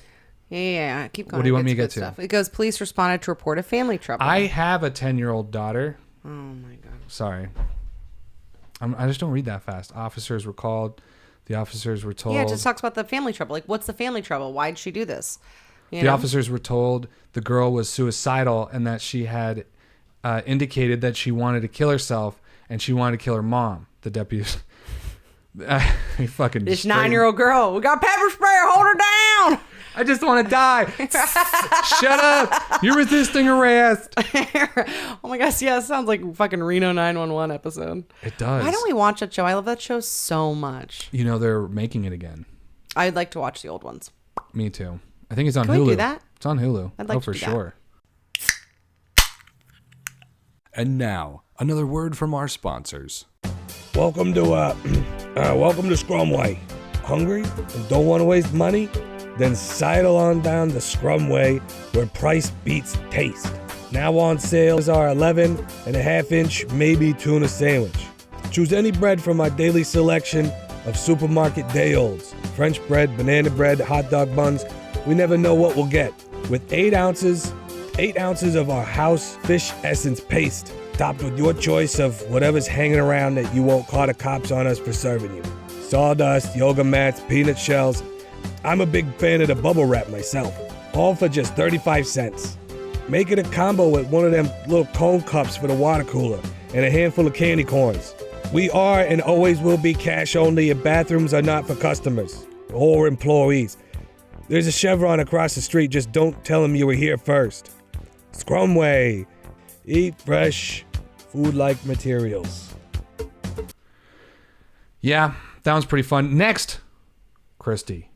Yeah, keep going. What do you want It's me to good get to? stuff. It goes, police responded to report of family trouble. I have a 10-year-old daughter. Oh my God. Sorry. I just don't read that fast. Officers were called. The officers were told. Yeah, it just talks about the family trouble. Like, what's the family trouble? Why'd she do this? You The know? officers were told the girl was suicidal and that she had indicated that she wanted to kill herself and she wanted to kill her mom. The deputies. He fucking This straightened- 9-year-old girl, we got pepper spray, hold her down. I just want to die. Shut up. You're resisting arrest. Oh my gosh, yeah, it sounds like fucking Reno 911 episode. It does. Why don't we watch that show? I love that show so much. You know, they're making it again. I'd like to watch the old ones. Me too. I think it's on Can Hulu. we do that? It's on Hulu. I'd like to for do that. sure. And now, another word from our sponsors. Welcome to Scrumway. Hungry and don't want to waste money? Then sidle on down the Scrumway where price beats taste. Now on sale is our 11.5-inch maybe tuna sandwich. Choose any bread from our daily selection of supermarket day olds. French bread, banana bread, hot dog buns. We never know what we'll get. With 8 ounces of our house fish essence paste, topped with your choice of whatever's hanging around that you won't call the cops on us for serving you. Sawdust, yoga mats, peanut shells. I'm a big fan of the bubble wrap myself. All for just 35 cents. Make it a combo with one of them little cone cups for the water cooler and a handful of candy corns. We are and always will be cash only, and bathrooms are not for customers or employees. There's a Chevron across the street, just don't tell them you were here first. Scrumway. Eat fresh, food-like materials. Yeah, that was pretty fun. Next, Kristie.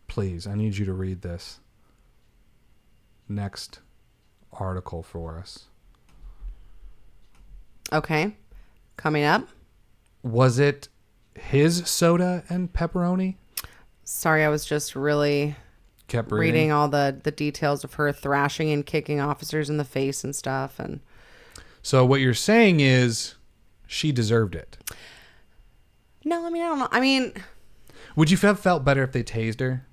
Please, I need you to read this next article for us. Okay. Coming up. Was it his soda and pepperoni? Sorry, I was just really Kept reading all the details of her thrashing and kicking officers in the face and stuff. And So what you're saying is she deserved it. no, I mean, I don't know. I mean, Would you have felt better if they tased her?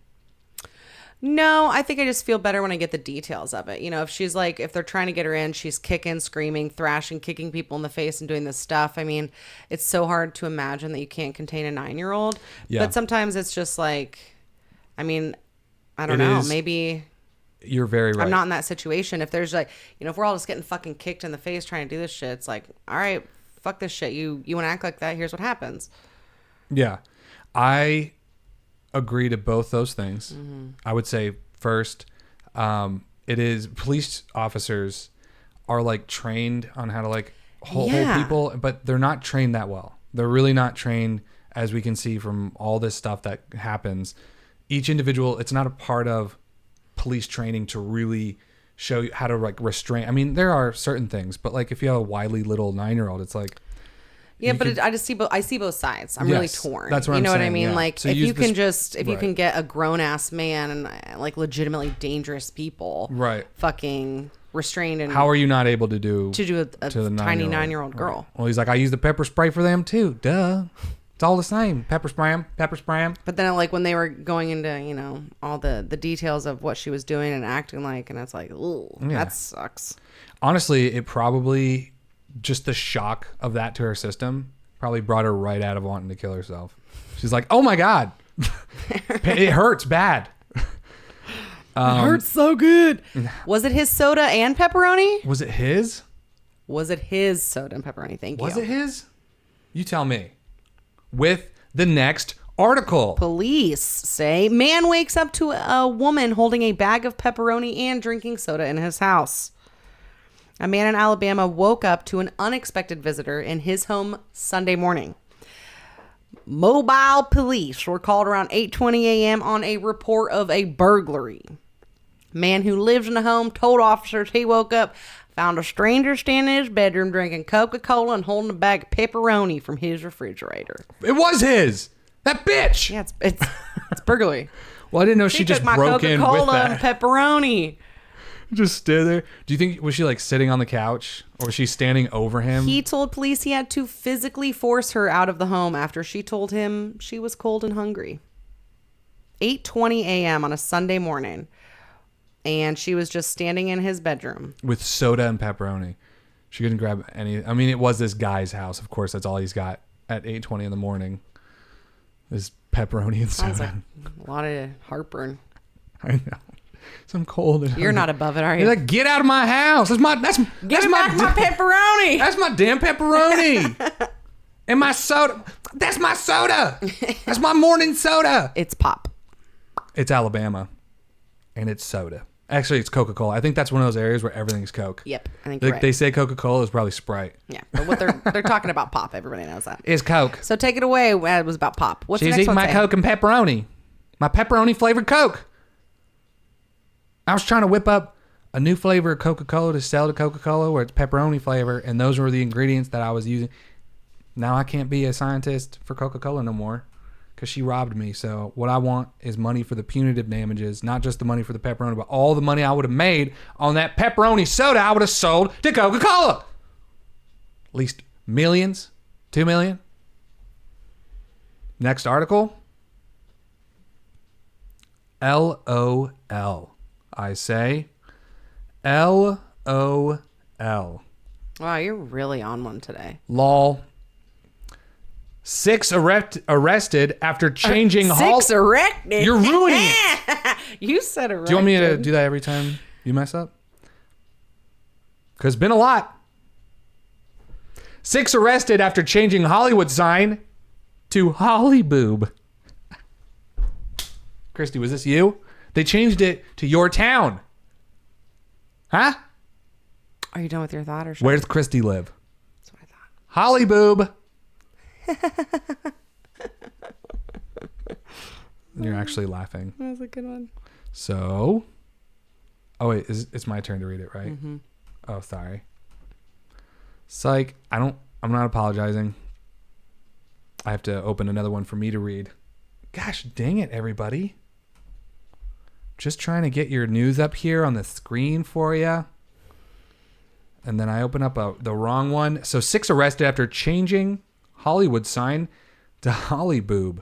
no, I think I just feel better when I get the details of it. You know, if she's like, if they're trying to get her in, she's kicking, screaming, thrashing, kicking people in the face and doing this stuff. I mean, it's so hard to imagine that you can't contain a 9-year-old. Yeah. But sometimes it's just like, I mean, I don't It know. is- Maybe You're very right. I'm not in that situation. If there's like, you know, if we're all just getting fucking kicked in the face trying to do this shit, it's like, all right, fuck this shit. You want to act like that? Here's what happens. Yeah. I agree to both those things. Mm-hmm. I would say first, it is police officers are like trained on how to like hold Yeah. people, but they're not trained that well. They're really not trained, as we can see from all this stuff that happens. Each individual, it's not a part of police training to really show you how to like restrain. I mean, there are certain things, but like if you have a wily little 9-year-old, it's like, Yeah, but I just see I see both sides. I'm really torn. That's what you know I'm what I saying, mean? yeah. Like So if use you can right. you can get a grown ass man and like legitimately dangerous people, Right. fucking restrained and How are you not able to do a to the tiny 9-year-old? 9-year-old girl? Right. Well, he's like, I use the pepper spray for them too. Duh. It's all the same. Pepper spray 'em, pepper spray 'em. But then like when they were going into, all the details of what she was doing and acting like, and it's like, ooh, that sucks. Honestly, it probably just the shock of that to her system probably brought her right out of wanting to kill herself. She's like, oh my God, it hurts bad. It hurts so good. Was it his soda and pepperoni? Was it his? Was it his soda and pepperoni? Thank you. Was it his? You tell me. With the next article. Police say man wakes up to a woman holding a bag of pepperoni and drinking soda in his house. A man in Alabama woke up to an unexpected visitor in his home Sunday morning. Mobile police were called around 8:20 a.m. on a report of a burglary. Man who lives in the home told officers he woke up, found a stranger standing in his bedroom drinking Coca-Cola and holding a bag of pepperoni from his refrigerator. It was his. That bitch. Yeah, it's burglary. Well, I didn't know she just took my broke in with Coca-Cola and that. pepperoni. Just stay there. Do you think, was she like sitting on the couch or was she standing over him? He told police he had to physically force her out of the home after she told him she was cold and hungry. 8:20 a.m. on a Sunday morning. And she was just standing in his bedroom. With soda and pepperoni. She couldn't grab any. I mean, it was this guy's house. Of course, that's all he's got at 8:20 in the morning. Is pepperoni and soda. Sounds like a lot of heartburn. I know. So I'm cold. And You're not above it, are you? You're like, get out of my house. That's my pepperoni. That's my damn pepperoni. And my soda. That's my soda. That's my morning soda. It's pop. It's Alabama. And it's soda. Actually, it's Coca-Cola. I think that's one of those areas where everything's Coke. Yep, I think you're right. They say Coca-Cola is probably Sprite. Yeah, but what they're talking about pop. Everybody knows that. It's Coke. So take it away. It was about pop. What's She's the next eating one my say? Coke and pepperoni. My pepperoni flavored Coke. I was trying to whip up a new flavor of Coca-Cola to sell to Coca-Cola where it's pepperoni flavor, and those were the ingredients that I was using. Now I can't be a scientist for Coca-Cola no more because she robbed me. So what I want is money for the punitive damages, not just the money for the pepperoni, but all the money I would have made on that pepperoni soda I would have sold to Coca-Cola. At least millions, 2 million. Next article. LOL. I say LOL. Wow, you're really on one today. Lol. 6 arrested after changing Six erected. You're ruining it. You said erected. Do you want me to do that every time you mess up? Because it's been a lot. 6 arrested after changing Hollywood sign to Hollyboob. Kristie, was this you? They changed it to your town. Huh? Are you done with your thought or should Where does Kristie live? That's what I thought. Hollyboob. You're actually laughing. That was a good one. So, oh wait, it's my turn to read it, right? Mm-hmm. Oh, sorry. Psych. I'm not apologizing. I have to open another one for me to read. Gosh dang it, everybody. Just trying to get your news up here on the screen for you. And then I open up the wrong one. So 6 arrested after changing Hollywood sign to Hollyboob.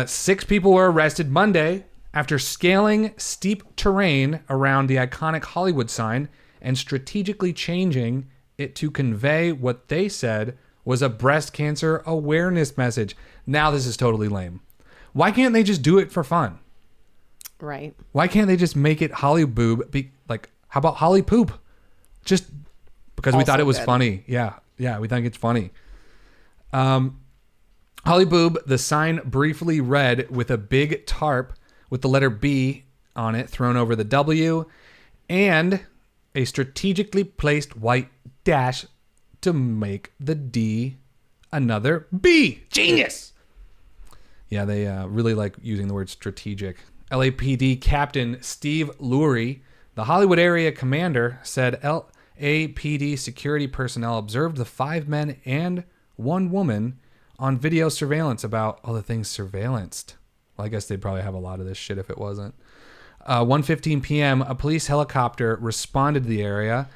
6 people were arrested Monday after scaling steep terrain around the iconic Hollywood sign and strategically changing it to convey what they said was a breast cancer awareness message. Now this is totally lame. Why can't they just do it for fun? Right. Why can't they just make it Hollyboob? How about Holly Poop? Just because we Also thought it was good. funny. Yeah, we think it's funny. Hollyboob, the sign briefly read with a big tarp with the letter B on it thrown over the W and a strategically placed white dash to make the D another B. Genius! Yeah, they really like using the word strategic. LAPD Captain Steve Lurie, the Hollywood area commander, said APD security personnel observed the 5 men and 1 woman on video surveillance about all the things surveillanced. Well, I guess they'd probably have a lot of this shit if it wasn't. 1:15 p.m., a police helicopter responded to the area,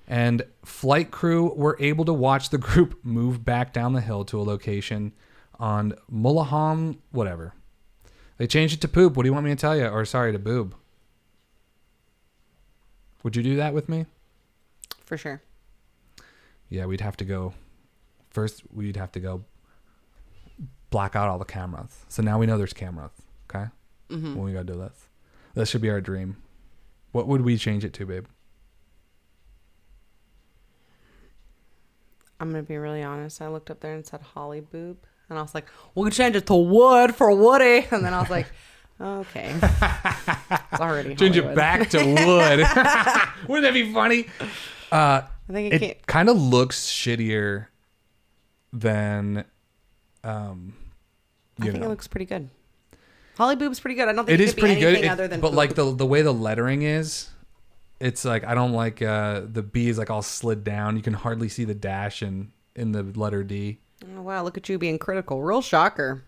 and flight crew were able to watch the group move back down the hill to a location on Mullaham, whatever. They changed it to poop. What do you want me to tell you? Or sorry, to boob. Would you do that with me? For sure. Yeah, we'd have to go. First, we'd have to go black out all the cameras. So now we know there's cameras, okay? When we go do this. That should be our dream. What would we change it to, babe? I'm going to be really honest. I looked up there and said Holly boob. And I was like, we can change it to wood for Woody. And then I was like, okay. It's already Change Hollywood. it back to wood. Wouldn't that be funny? I think It kind of looks shittier than, I think it looks pretty good. Holly boob's pretty good. I don't think It it is could pretty be good, anything other than but poop. like the way the lettering is, it's like I don't like the B is like all slid down. You can hardly see the dash in the letter D. Oh, wow, look at you being critical. Real shocker.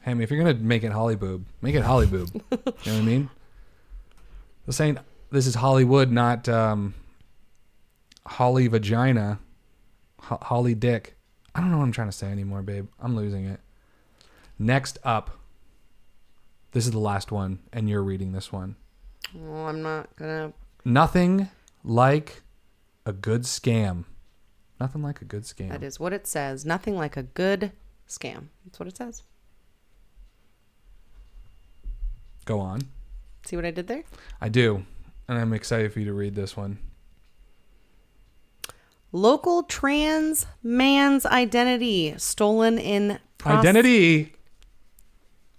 Hey, I mean, if you're gonna make it Holly boob, make it Holly boob. You know what I mean? I'm saying this is Hollywood, not Holly vagina, Holly dick. I don't know what I'm trying to say anymore, babe. I'm losing it. Next up. This is the last one, and you're reading this one. Well, I'm not going to... Nothing like a good scam. Nothing like a good scam. That is what it says. Nothing like a good scam. That's what it says. Go on. See what I did there? I do, and I'm excited for you to read this one. Local trans man's identity stolen in... Identity!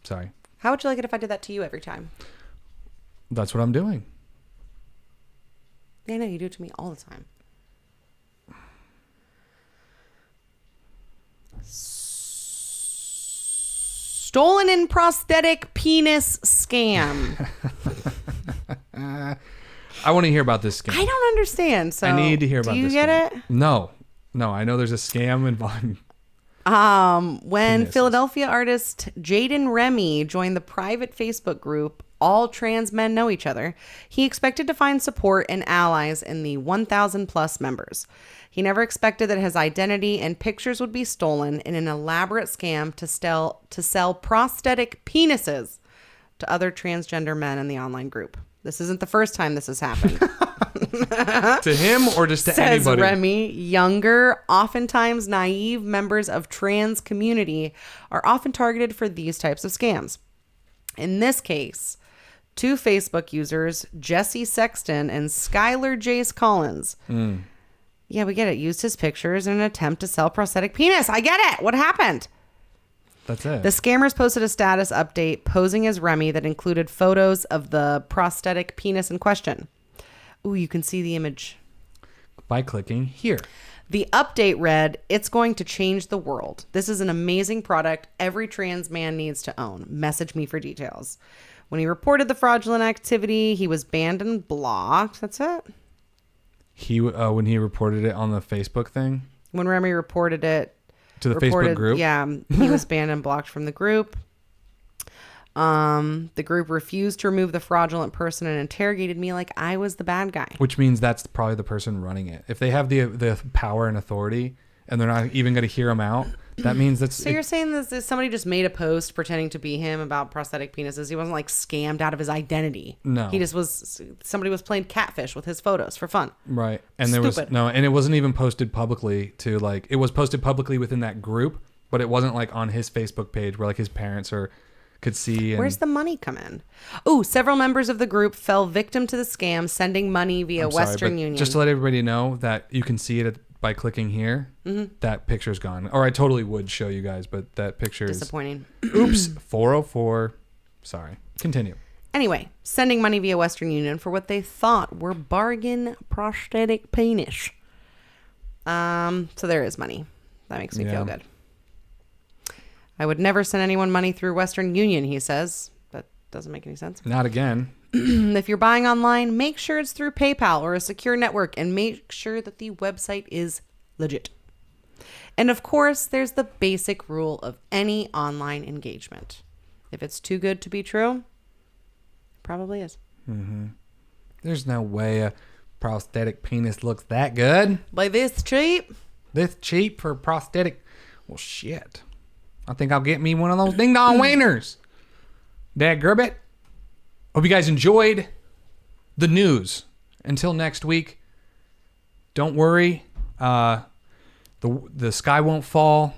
Sorry. How would you like it if I did that to you every time? That's what I'm doing. Yeah, I know. You do it to me all the time. Stolen in prosthetic penis scam. I want to hear about this scam. I don't understand. So I need to hear about this. Do you get scam. it? No. I know there's a scam involving. When Penises. Philadelphia artist Jaden Remy joined the private Facebook group All Trans Men Know Each Other, he expected to find support and allies in the 1,000 plus members. He never expected that his identity and pictures would be stolen in an elaborate scam to sell prosthetic penises to other transgender men in the online group. This isn't the first time this has happened. To him or just to Says anybody? Remy, younger, oftentimes naive members of trans community are often targeted for these types of scams. In this case, 2 Facebook users, Jesse Sexton and Skylar Jace Collins. Yeah, we get it. Used his pictures in an attempt to sell prosthetic penis. I get it. What happened? That's it. The scammers posted a status update posing as Remy that included photos of the prosthetic penis in question. Ooh, you can see the image. By clicking here. The update read, "It's going to change the world. This is an amazing product every trans man needs to own. Message me for details." When he reported the fraudulent activity, he was banned and blocked. That's it. He when he reported it on the Facebook thing When Remy reported it, to the Facebook group. yeah, he was banned and blocked from the group. The group refused to remove the fraudulent person and interrogated me like I was the bad guy. Which means that's probably the person running it. If they have the power and authority and they're not even going to hear him out, that means that's... So you're saying this somebody just made a post pretending to be him about prosthetic penises. He wasn't like scammed out of his identity. No. He just was, somebody was playing catfish with his photos for fun. Right. And there was... Stupid. No, and it wasn't even posted publicly to like... It was posted publicly within that group, but it wasn't like on his Facebook page where like his parents could see. And, Where's the money come in? Oh, several members of the group fell victim to the scam, sending money via I'm sorry, Western but Union. just to let everybody know that you can see it by clicking here. That picture's gone. Or I totally would show you guys, but that picture is... Disappointing. Oops. 404. Sorry. Continue. Anyway, sending money via Western Union for what they thought were bargain prosthetic penis. So there is money. That makes me feel good. I would never send anyone money through Western Union, he says. That doesn't make any sense. Not again. If you're buying online, make sure it's through PayPal or a secure network, and make sure that the website is legit. And of course, there's the basic rule of any online engagement. If it's too good to be true, it probably is. There's no way a prosthetic penis looks that good. Like this cheap? This cheap for prosthetic. Well, shit. I think I'll get me one of those ding dong wieners. Dad Gerbit. Hope you guys enjoyed the news. Until next week, don't worry. The sky won't fall.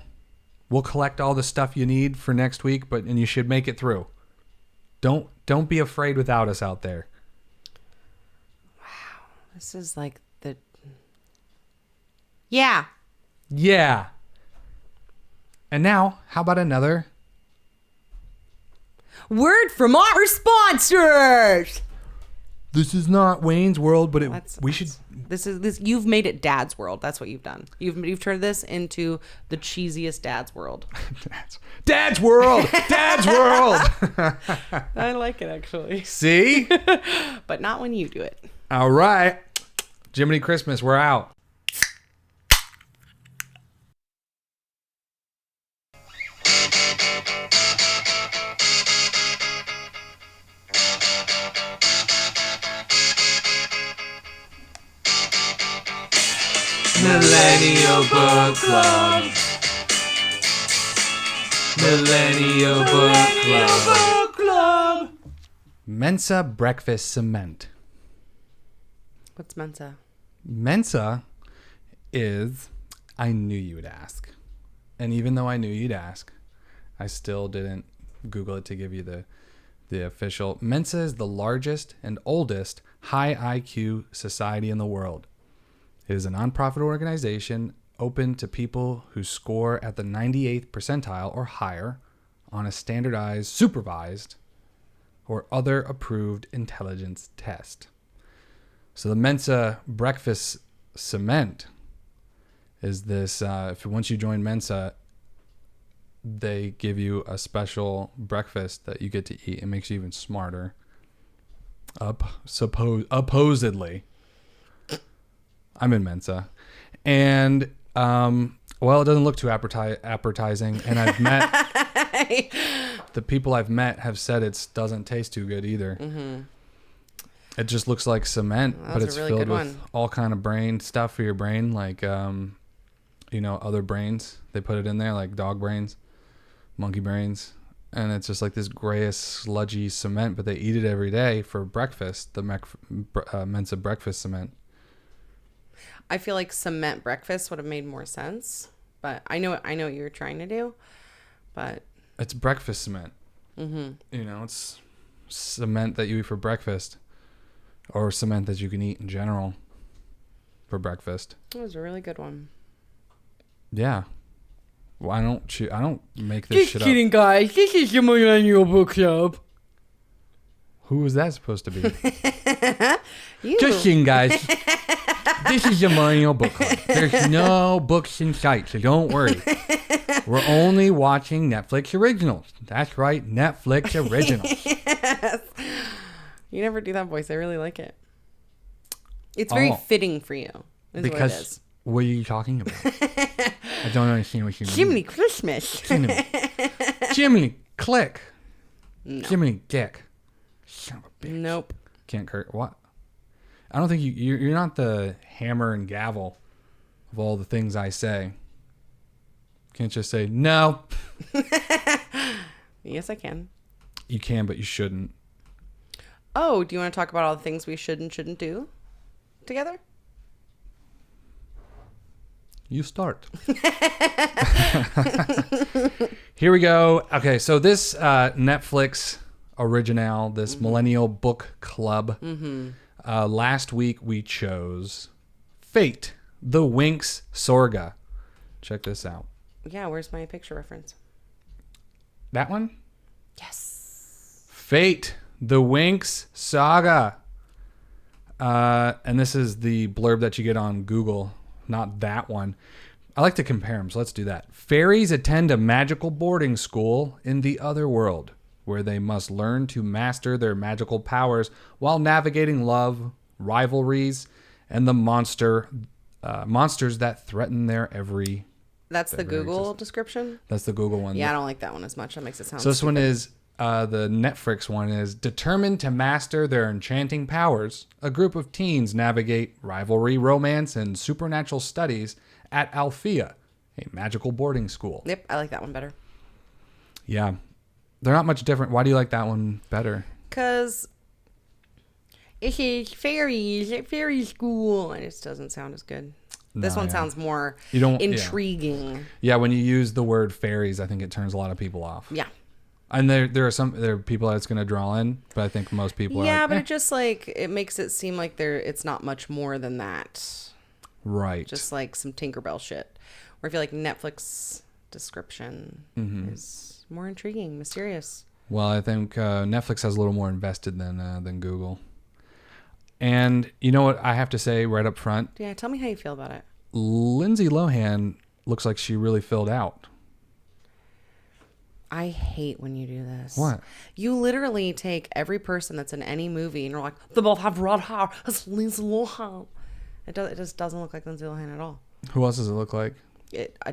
We'll collect all the stuff you need for next week, and you should make it through. Don't be afraid without us out there. Wow. This is like the... Yeah. Yeah. And now, how about another word from our sponsors? This is not Wayne's World, but should. This is you've made it Dad's World. That's what you've done. You've turned this into the cheesiest Dad's World. Dad's World. Dad's World. I like it actually. See? But not when you do it. All right. Jiminy Christmas, we're out. Millennial Book Club. Millennial Book Club. Mensa breakfast cement. What's Mensa? Mensa is, I knew you would ask. And even though I knew you'd ask, I still didn't Google it to give you the official. Mensa is the largest and oldest high IQ society in the world. It is a nonprofit organization open to people who score at the 98th percentile or higher on a standardized, supervised, or other approved intelligence test. So the Mensa breakfast cement is this, once you join Mensa, they give you a special breakfast that you get to eat. It makes you even smarter. Supposedly. I'm in Mensa. And, well, it doesn't look too appetizing. And I've met, the people I've met have said it doesn't taste too good either. Mm-hmm. It just looks like cement, but it's really filled with all kind of brain stuff for your brain. Like, other brains. They put it in there, like dog brains, monkey brains. And it's just like this grayish, sludgy cement, but they eat it every day for breakfast, the Mensa breakfast cement. I feel like cement breakfast would have made more sense, but I know what you're trying to do, but it's breakfast cement. Mm-hmm. It's cement that you eat for breakfast, or cement that you can eat in general for breakfast. That was a really good one. Yeah. Well, I don't make this shit up. Just kidding, guys. This is the Millennial Book Club. Who is that supposed to be? You. Just kidding, guys. This is the Millennial Book Club. There's no books in sight, so don't worry. We're only watching Netflix originals. That's right, Netflix originals. Yes. You never do that voice. I really like it. It's very fitting for you. Because what are you talking about? I don't understand what you mean. Jiminy Christmas. Jiminy Click. No. Jiminy Dick. Son of a bitch. Nope. Can't curse. What? I don't think you're not the hammer and gavel of all the things I say. Can't just say no. Yes, I can. You can, but you shouldn't. Oh, do you want to talk about all the things we should and shouldn't do together? You start. Here we go. Okay, so this Netflix original, this Millennial Book Club. Mm-hmm. Last week we chose Fate, the Winx Saga. Check this out. Yeah, where's my picture reference? That one? Yes. Fate, the Winx Saga. And this is the blurb that you get on Google, not that one. I like to compare them, so let's do that. Fairies attend a magical boarding school in the other world, where they must learn to master their magical powers while navigating love, rivalries, and the monsters that threaten their every. That's the Google description? That's the Google one. Yeah, I don't like that one as much. That makes it sound So this stupid. one is, the Netflix one is, determined to master their enchanting powers, a group of teens navigate rivalry, romance, and supernatural studies at Althea, a magical boarding school. Yep, I like that one better. Yeah. They're not much different. Why do you like that one better? Because it is fairies at fairy school. And it just doesn't sound as good. This No, one yeah. sounds more You don't- yeah. intriguing. Yeah, when you use the word fairies, I think it turns a lot of people off. Yeah. And there are people that it's going to draw in, but I think most people are Yeah, like, but it just like, it makes it seem like it's not much more than that. right. Just like some Tinkerbell shit. Or I feel like Netflix description is more intriguing, mysterious. Well, I think Netflix has a little more invested than Google. And you know what I have to say right up front? Yeah, tell me how you feel about it. Lindsay Lohan looks like she really filled out. I hate when you do this. What? You literally take every person that's in any movie and you're like, they both have red hair. It's Lindsay Lohan. It just doesn't look like Lindsay Lohan at all. Who else does it look like?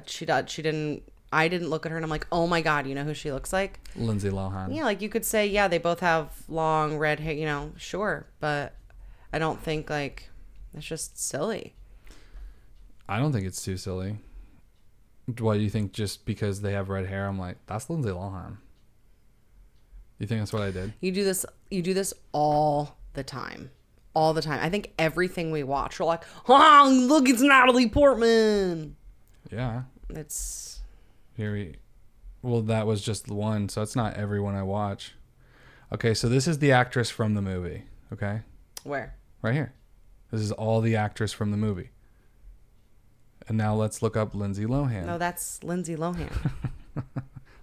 She didn't. I didn't look at her and I'm like, oh my god, you know who she looks like? Lindsay Lohan. Yeah, like you could say, yeah, they both have long red hair. You know, sure, but I don't think it's just silly. I don't think it's too silly. What do you think? Just because they have red hair, I'm like, that's Lindsay Lohan. You think that's what I did? You do this all the time. All the time. I think everything we watch, we're like, oh, look, it's Natalie Portman. Yeah. It's Well, that was just the one, so it's not every one I watch. Okay, so this is the actress from the movie. Okay, where? right here. This is all the actress from the movie. And now let's look up Lindsay Lohan. No, that's Lindsay Lohan.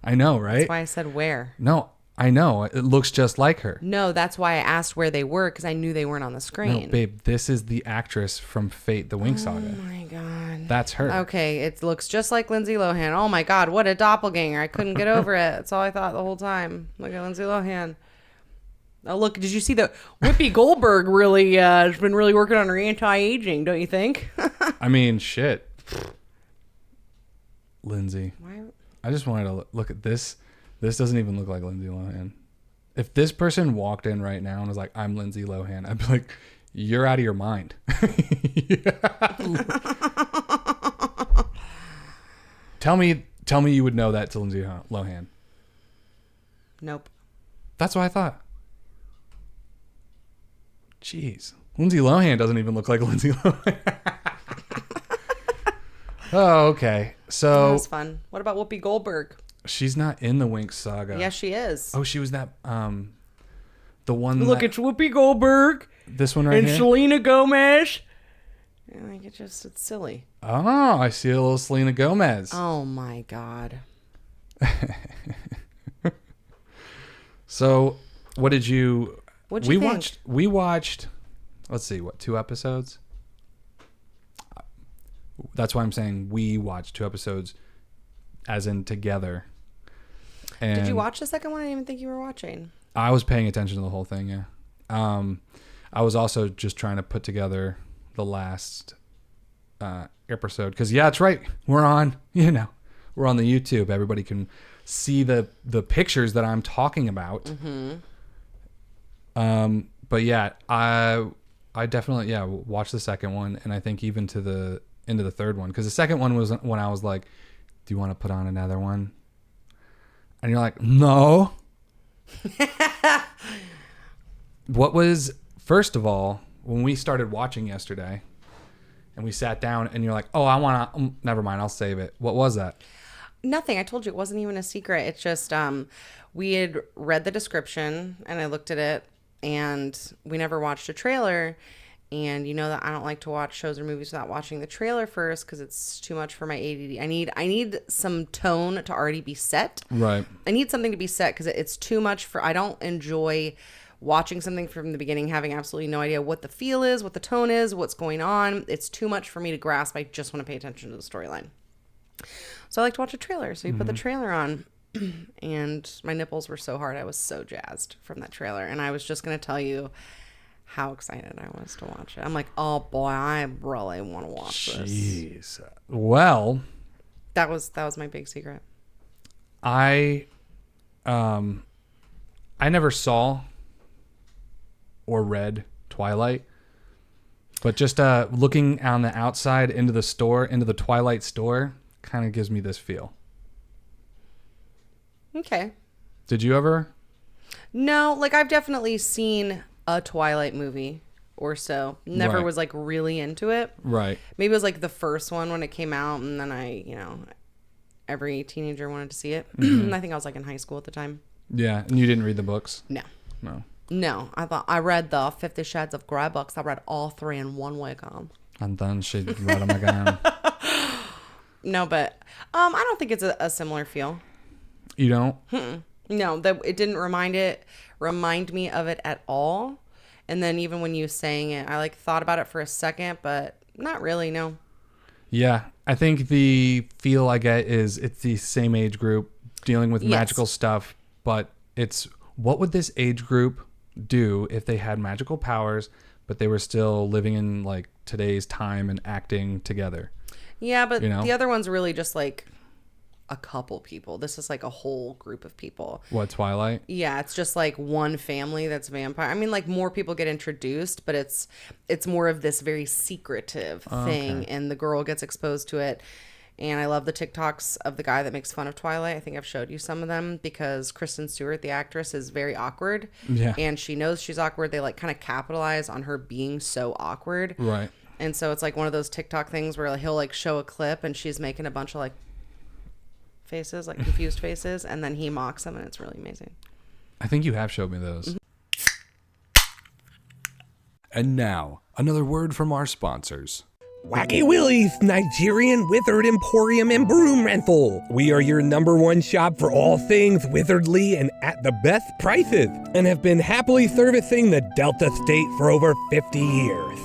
I know, right? That's why I said where. No, I know. It looks just like her. No, that's why I asked where they were, because I knew they weren't on the screen. No, babe, this is the actress from Fate, the Winx Saga. Oh my god. That's her. Okay, it looks just like Lindsay Lohan. Oh my god, what a doppelganger. I couldn't get over it. That's all I thought the whole time. Look at Lindsay Lohan. Oh, look, did you see that Whoopi Goldberg really has been really working on her anti-aging, don't you think? I mean, shit. Lindsay. Why? I just wanted to look at this. This doesn't even look like Lindsay Lohan. If this person walked in right now and was like, I'm Lindsay Lohan, I'd be like, you're out of your mind. Tell me you would know that to Lindsay Lohan. Nope. That's what I thought. Jeez. Lindsay Lohan doesn't even look like Lindsay Lohan. Oh, okay. That So was fun. What about Whoopi Goldberg? she's not in the Winx Saga. Yes, she is. Oh, she was that the one. Look, that, it's Whoopi Goldberg this one right and here. Selena Gomez. Like it's silly. Oh, I see a little Selena Gomez. Oh my god. So, what did you? What'd you think? We watched. Let's see, what 2 episodes? That's why I'm saying we watched 2 episodes, as in together. And Did you watch the second one? I didn't even think you were watching. I was paying attention to the whole thing. Yeah. I was also just trying to put together the last episode because that's right. We're on the YouTube. Everybody can see the pictures that I'm talking about. Mm-hmm. But yeah, I definitely watched the second one, and I think even into the third one, because the second one was when I was like, do you want to put on another one? And you're like, no. What was, first of all, when we started watching yesterday and we sat down and you're like, oh, I want to, never mind, I'll save it. What was that? Nothing. I told you it wasn't even a secret. It's just we had read the description and I looked at it and we never watched a trailer. And you know that I don't like to watch shows or movies without watching the trailer first because it's too much for my ADD. I need some tone to already be set. Right. I need something to be set because it's too much for. I don't enjoy watching something from the beginning, having absolutely no idea what the feel is, what the tone is, what's going on. It's too much for me to grasp. I just want to pay attention to the storyline. So I like to watch a trailer. So you put the trailer on. and my nipples were so hard. I was so jazzed from that trailer. And I was just going to tell you how excited I was to watch it. I'm like, oh boy, I really want to watch this. Jeez. Well, That was my big secret. I never saw or read Twilight, but just looking on the outside into the Twilight store, kind of gives me this feel. Okay. Did you ever? No, like I've definitely seen a Twilight movie or so. Never Right. was like really into it. Right. Maybe it was like the first one when it came out, and then every teenager wanted to see it. I think I was like in high school at the time. Yeah, and you didn't read the books? No. No. I read the 50 Shades of Grey books. I read all 3 in one weekend. And then she read them again. No, but I don't think it's a similar feel. You don't? No, that it didn't remind me of it at all. And then even when you saying it, I like thought about it for a second, but not really. No. Yeah, I think the feel I get is it's the same age group dealing with Yes. magical stuff, but it's what would this age group do if they had magical powers, but they were still living in like today's time and acting together? Yeah, but You know? the other one's really just like a couple people. This is like a whole group of people. What, Twilight? Yeah, it's just like one family that's vampire. I mean, like more people get introduced, but it's more of this very secretive thing, and the girl gets exposed to it. And I love the TikToks of the guy that makes fun of Twilight. I think I've showed you some of them because Kristen Stewart, the actress, is very awkward. Yeah. And she knows she's awkward. They like kind of capitalize on her being so awkward. Right. And so it's like one of those TikTok things where he'll like show a clip and she's making a bunch of like faces, like confused faces, and then he mocks them, and it's really amazing. I think you have showed me those. And now, another word from our sponsors. Wacky Willie's Nigerian Withered Emporium and Broom Rental. We are your #1 shop for all things witheredly and at the best prices, and have been happily servicing the Delta State for over 50 years.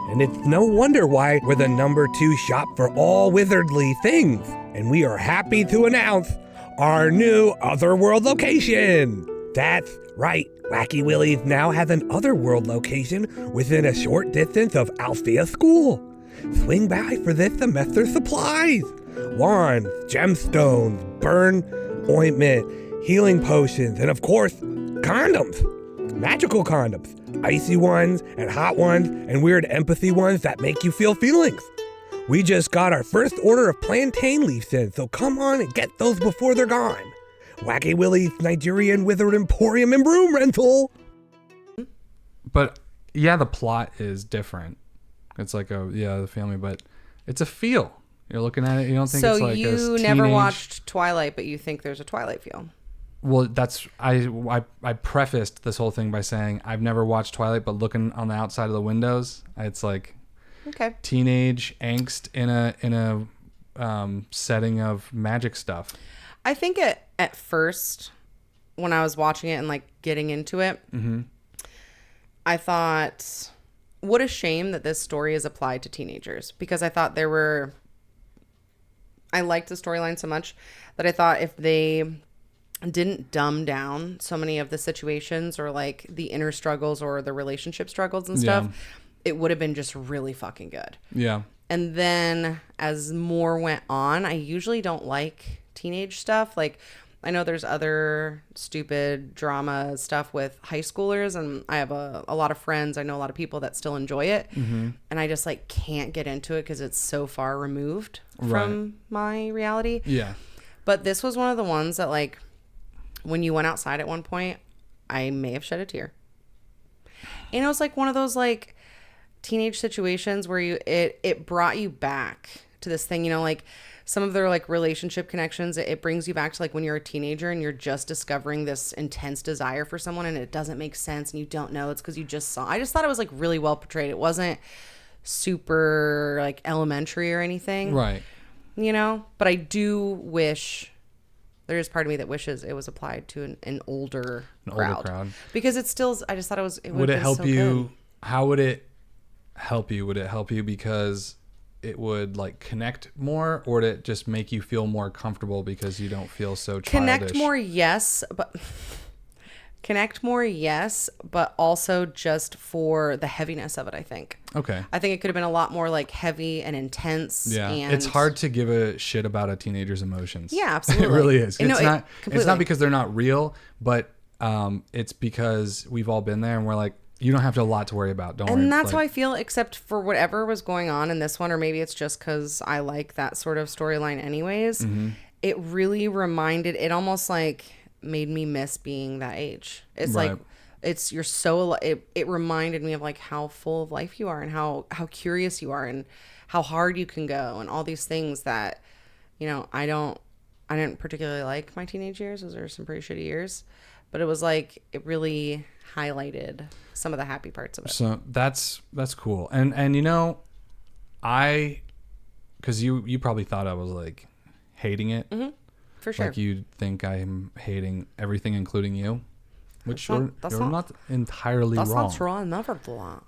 And it's no wonder why we're the #2 shop for all witheredly things. And we are happy to announce our new Otherworld location. That's right, Wacky Willie's now has an Otherworld location within a short distance of Althea School. Swing by for this semester's supplies. Wands, gemstones, burn ointment, healing potions, and of course, condoms. Magical condoms. Icy ones and hot ones and weird empathy ones that make you feel feelings. We just got our first order of plantain leaves in, so come on and get those before they're gone. Wacky Willie's Nigerian Withered Emporium and Broom Rental. But yeah, the plot is different. It's like the family, but it's a feel. You're looking at it, you don't think So it's like you a never teenage... watched Twilight, but you think there's a Twilight feel. Well, that's I prefaced this whole thing by saying I've never watched Twilight, but looking on the outside of the windows, it's like Okay. teenage angst in a setting of magic stuff. I think at first, when I was watching it and like getting into it, I thought, what a shame that this story is applied to teenagers, because I thought I liked the storyline so much that I thought if they didn't dumb down so many of the situations or like the inner struggles or the relationship struggles and stuff, it would have been just really fucking good. Yeah. And then as more went on, I usually don't like teenage stuff. Like, I know there's other stupid drama stuff with high schoolers, and I have a lot of friends. I know a lot of people that still enjoy it. And I just like can't get into it because it's so far removed from my reality. Yeah. But this was one of the ones that, like, when you went outside at one point, I may have shed a tear. And it was like one of those like teenage situations where it brought you back to this thing, you know, like some of their like relationship connections. It brings you back to like when you're a teenager and you're just discovering this intense desire for someone and it doesn't make sense and you don't know it's because you just saw. I just thought it was like really well portrayed. It wasn't super like elementary or anything, Right. you know, but I do wish. There is part of me that wishes it was applied to an older crowd. Because it's still, I just thought would it help you? How would it help you? Would it help you because it would like connect more, or to just make you feel more comfortable because you don't feel so childish? Connect more, yes, but also just for the heaviness of it, I think. Okay. I think it could have been a lot more like heavy and intense. Yeah, and it's hard to give a shit about a teenager's emotions. Yeah, absolutely. It really is. No, It's completely. not because they're not real, but it's because we've all been there and we're like, you don't have a lot to worry about. Don't worry. And that's how I feel, except for whatever was going on in this one, or maybe it's just because I like that sort of storyline anyways. Mm-hmm. It really it almost like made me miss being that age. It's Right. like, it reminded me of like how full of life you are and how curious you are and how hard you can go and all these things that, you know, I didn't particularly like my teenage years. Those are some pretty shitty years, but it was like, it really highlighted some of the happy parts of it. So that's cool. And you know, because you probably thought I was like hating it. Mm-hmm. For sure. Like you think I'm hating everything, including you, which you're not entirely That's wrong. not true. I never do that.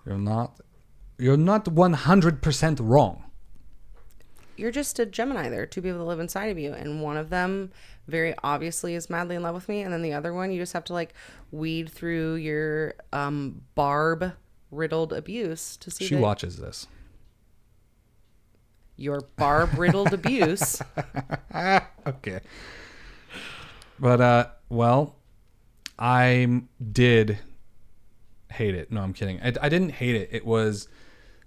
You're not 100% wrong. You're just a Gemini. There are two people that live inside of you, and one of them very obviously is madly in love with me, and then the other one, you just have to like weed through your barb riddled abuse to see She watches this. your barb riddled abuse. Okay. But well, I did hate it. No, I'm kidding. I didn't hate it. It was,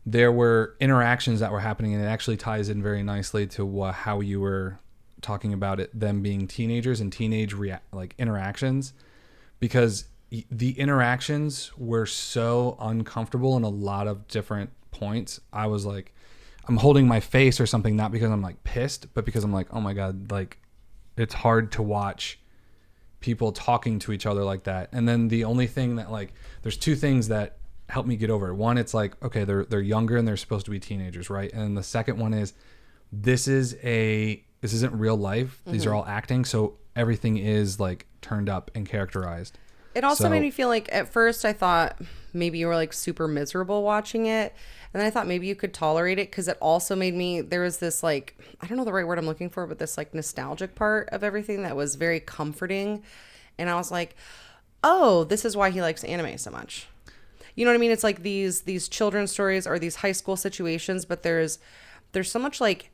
there were interactions that were happening, and it actually ties in very nicely to how you were talking about it, them being teenagers and teenage interactions, because the interactions were so uncomfortable in a lot of different points. I was like, I'm holding my face or something, not because I'm like pissed, but because I'm like, oh my God, like it's hard to watch people talking to each other like that. And then the only thing that like, there's two things that help me get over it. One, it's like, okay, they're younger and they're supposed to be teenagers, right? And the second one is, this isn't real life. These are all acting. So everything is like turned up and characterized. It also made me feel like, at first I thought maybe you were like super miserable watching it. And then I thought maybe you could tolerate it, because it also made me, there was this like, I don't know the right word I'm looking for, but this like nostalgic part of everything that was very comforting. And I was like, oh, this is why he likes anime so much. You know what I mean? It's like these children's stories or these high school situations, but there's so much like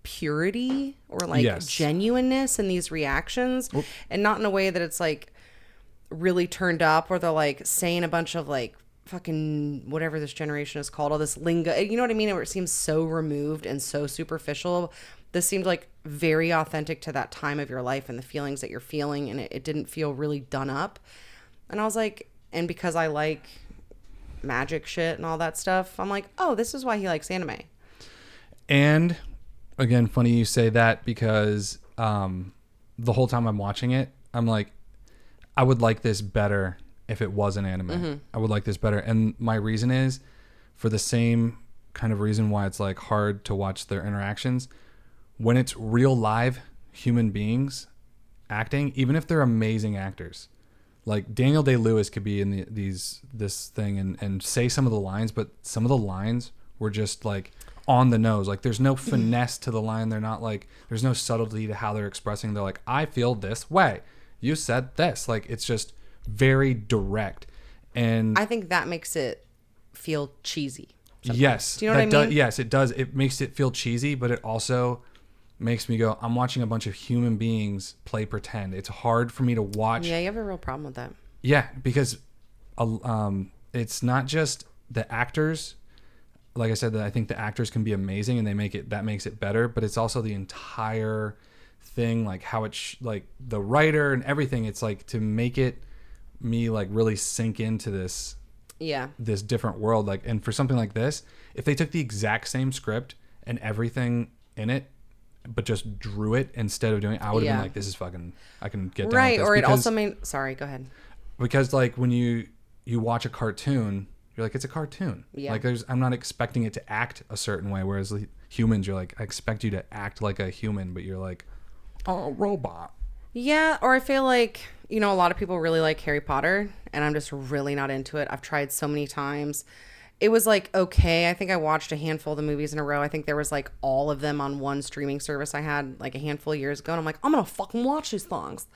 purity or like genuineness in these reactions. Oop. And not in a way that it's like really turned up, or they're like saying a bunch of like fucking whatever this generation is called, all this lingo, you know what I mean? Where it seems so removed and so superficial. This seemed like very authentic to that time of your life and the feelings that you're feeling, and it didn't feel really done up. And I was like, and because I like magic shit and all that stuff, I'm like, oh, this is why he likes anime. And again, funny you say that, because the whole time I'm watching it, I'm like, I would like this better if it was an anime. Mm-hmm. I would like this better. And my reason is for the same kind of reason why it's like hard to watch their interactions. When it's real live human beings acting, even if they're amazing actors, like Daniel Day-Lewis could be in this thing and say some of the lines, but some of the lines were just like on the nose. Like there's no finesse to the line. They're not like, there's no subtlety to how they're expressing. They're like, I feel this way. You said this. Like it's just very direct. And I think that makes it feel cheesy. Sometimes. Yes. Do you know what I mean? Yes, it does. It makes it feel cheesy, but it also makes me go, I'm watching a bunch of human beings play pretend. It's hard for me to watch. Yeah, you have a real problem with that. Yeah, because it's not just the actors. Like I said, that I think the actors can be amazing and that makes it better, but it's also the entire thing, like how it's like the writer and everything. It's like to make me like really sink into this different world. Like, and for something like this, if they took the exact same script and everything in it, but just drew it instead of doing it, I would have been like, this is fucking, I can get down with this. Or it also made, sorry, go ahead. Because like when you watch a cartoon, you're like, it's a cartoon. Yeah. Like I'm not expecting it to act a certain way. Whereas humans, you're like, I expect you to act like a human, but you're like, oh, a robot. Yeah. Or I feel like, you know, a lot of people really like Harry Potter and I'm just really not into it. I've tried so many times. it was like, okay, I think I watched a handful of the movies in a row. I think there was like all of them on one streaming service I had like a handful of years ago. And I'm like, I'm going to fucking watch these things.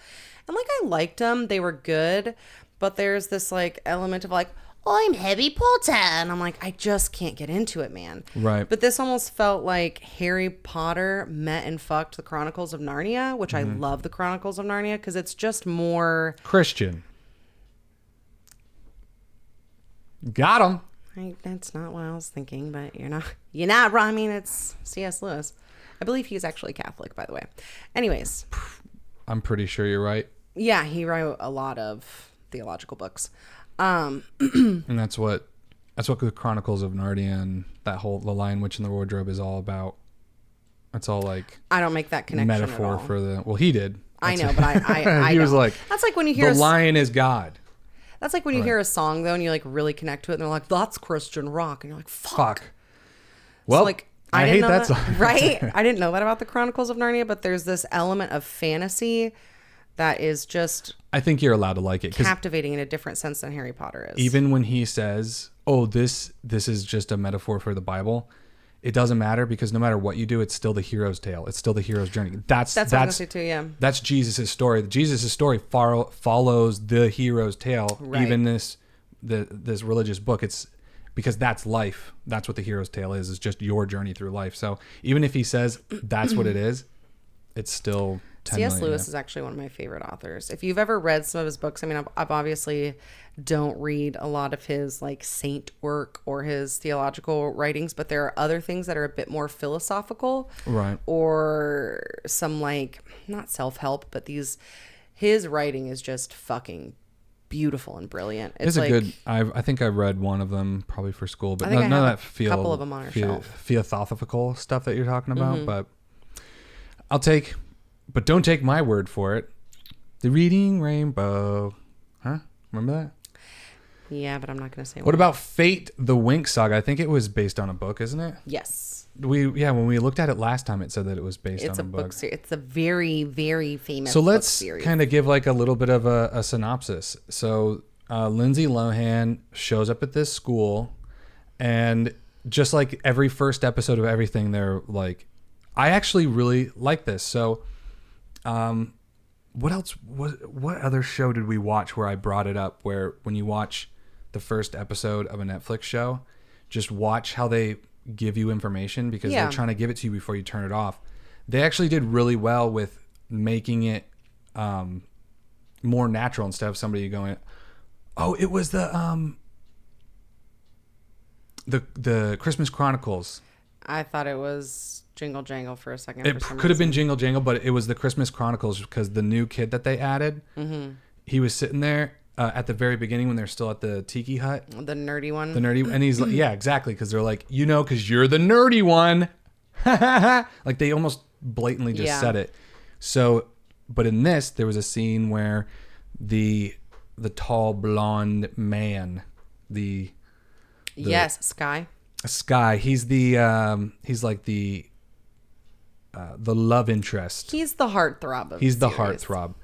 And like, I liked them. They were good. But there's this like element of like, I'm Harry Potter. And I'm like, I just can't get into it, man. Right. But this almost felt like Harry Potter met and fucked the Chronicles of Narnia, which I love the Chronicles of Narnia because it's just more Christian. Got him. That's not what I was thinking, but you're not wrong. I mean, it's C.S. Lewis. I believe he's actually Catholic, by the way. Anyways. I'm pretty sure you're right. Yeah, he wrote a lot of theological books. And that's what the Chronicles of Narnia and that whole The Lion, Witch, and the Wardrobe is all about. It's all like I don't make that connection metaphor at all. for the. Well, he did. I know, but I he was don't. like, that's like when you hear the lion is God. That's like when you hear a song though, and you like really connect to it, and they're like, "That's Christian rock," and you're like, "Fuck." Well, so, like, I hate didn't know that song. Right? I didn't know that about the Chronicles of Narnia, but there's this element of fantasy that is just I think you're allowed to like it. captivating in a different sense than Harry Potter is. Even when he says, "Oh, this is just a metaphor for the Bible," it doesn't matter because no matter what you do, it's still the hero's tale. It's still the hero's journey. That's what I'm gonna say too. Yeah, that's Jesus' story. Jesus' story follows the hero's tale. Right. Even this religious book, it's because that's life. That's what the hero's tale is just your journey through life. So even if he says that's what it is, it's still 10 C.S. million, Lewis is actually one of my favorite authors. If you've ever read some of his books, I mean, I've obviously don't read a lot of his like saint work or his theological writings, but there are other things that are a bit more philosophical, right? Or some like not self-help, but his writing is just fucking beautiful and brilliant. It's like, a good. I think I read one of them probably for school, but none of that couple of them on our shelf. Philosophical stuff that you're talking about. But but don't take my word for it. The Reading Rainbow, huh? Remember that? Yeah, but I'm not going to say what about Fate, the Winx Saga? I think it was based on a book, isn't it? Yes. When we looked at it last time, it said that it was based on a book. It's a very, very famous So book let's series. kind of give like a little bit of a synopsis. So Lindsay Lohan shows up at this school, and just like every first episode of everything, they're like, I actually really like this. So what else? What other show did we watch where I brought it up? Where when you watch the first episode of a Netflix show, just watch how they give you information because they're trying to give it to you before you turn it off. They actually did really well with making it more natural instead of somebody going, "Oh, it was the Christmas Chronicles." I thought it was Jingle Jangle for a second. It could have been Jingle Jangle, but it was the Christmas Chronicles because the new kid that they added, he was sitting there at the very beginning when they're still at the tiki hut. The nerdy one. And he's like, yeah, exactly. Because they're like, because you're the nerdy one. Like they almost blatantly just said it. So, but in this, there was a scene where the tall blonde man, yes, Sky, he's like the love interest. He's the heartthrob of He's the heartthrob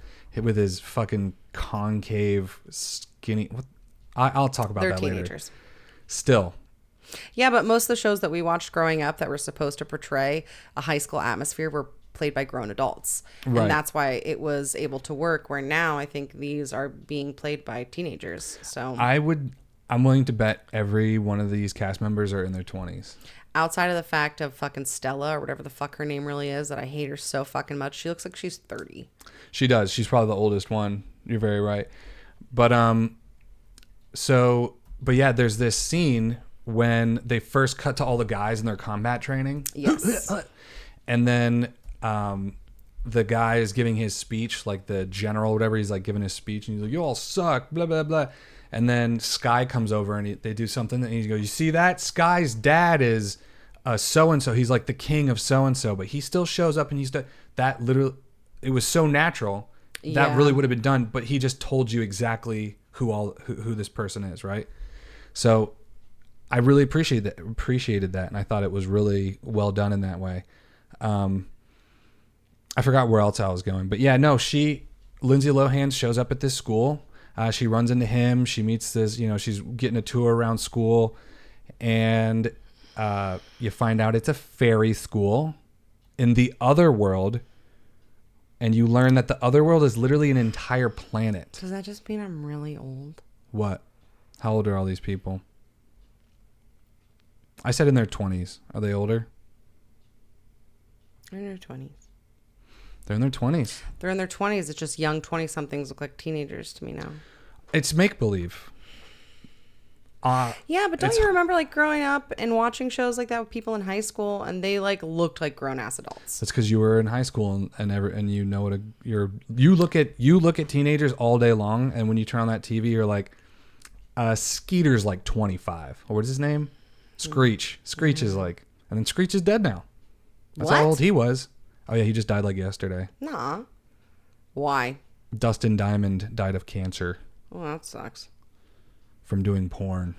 with his fucking concave, skinny. I'll talk about that later. They're teenagers. Still. Yeah, but most of the shows that we watched growing up that were supposed to portray a high school atmosphere were played by grown adults. Right. And that's why it was able to work, where now I think these are being played by teenagers. So I'm willing to bet every one of these cast members are in their 20s. Outside of the fact of fucking Stella or whatever the fuck her name really is, that I hate her so fucking much. She looks like she's 30. She does. She's probably the oldest one. You're very right. But yeah, there's this scene when they first cut to all the guys in their combat training. Yes. And then the guy is giving his speech, like the general, whatever. He's like giving his speech, and he's like, "You all suck," blah blah blah. And then Sky comes over and they do something, and he goes, "You see that? Sky's dad is so and so. He's like the king of so and so, but he still shows up, and that literally, it was so natural that really would have been done, but he just told you exactly who this person is, right? So I really appreciated that, and I thought it was really well done in that way. I forgot where else I was going, but yeah, no, Lindsay Lohan shows up at this school. She runs into him. She meets this, she's getting a tour around school, and you find out it's a fairy school in the other world, and you learn that the other world is literally an entire planet. Does that just mean I'm really old? What? How old are all these people? I said in their 20s. Are they older? They're in their 20s. They're in their 20s. They're in their 20s. It's just young 20-somethings look like teenagers to me now. It's make-believe. Yeah, but don't you remember like growing up and watching shows like that with people in high school, and they like looked like grown-ass adults? That's because you were in high school and you know what you look at teenagers all day long, and when you turn on that TV, you're like, Skeeter's like 25. Or what's his name? Screech. Screech is like, and then Screech is dead now. That's how old he was. Oh yeah, he just died like yesterday. Nah. Why? Dustin Diamond died of cancer. Oh, that sucks. From doing porn.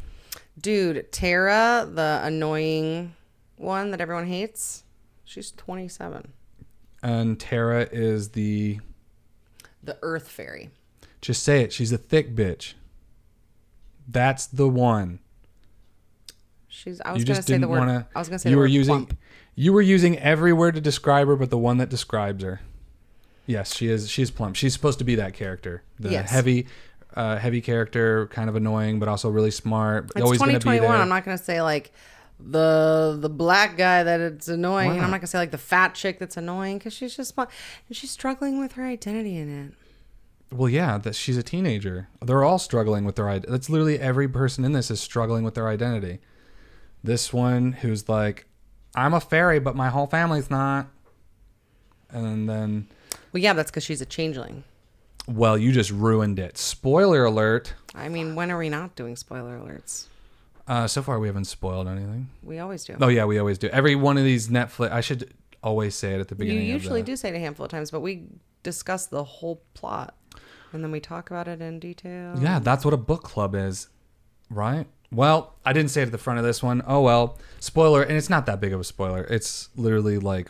Dude, Tara, the annoying one that everyone hates, she's 27. And Tara is the Earth Fairy. Just say it. She's a thick bitch. That's the one. I was going to say the word. I was going to say the word plump. You were using every word to describe her, but the one that describes her. Yes, she is. She's plump. She's supposed to be that character. The heavy character, kind of annoying, but also really smart. It's always 2021. I'm not going to say like the black guy that it's annoying. And I'm not going to say like the fat chick that's annoying, because she's just and she's struggling with her identity in it. Well, yeah, that she's a teenager. They're all struggling with their identity. That's literally every person in this is struggling with their identity. This one who's like, I'm a fairy, but my whole family's not. And then... Well, yeah, that's because she's a changeling. Well, you just ruined it. Spoiler alert. I mean, when are we not doing spoiler alerts? So far, we haven't spoiled anything. We always do. Oh, yeah, we always do. Every one of these Netflix... I should always say it at the beginning. You usually do say it a handful of times, but we discuss the whole plot. And then we talk about it in detail. Yeah, that's what a book club is. Right? Well, I didn't say it at the front of this one. Oh, well. Spoiler. And it's not that big of a spoiler. It's literally like...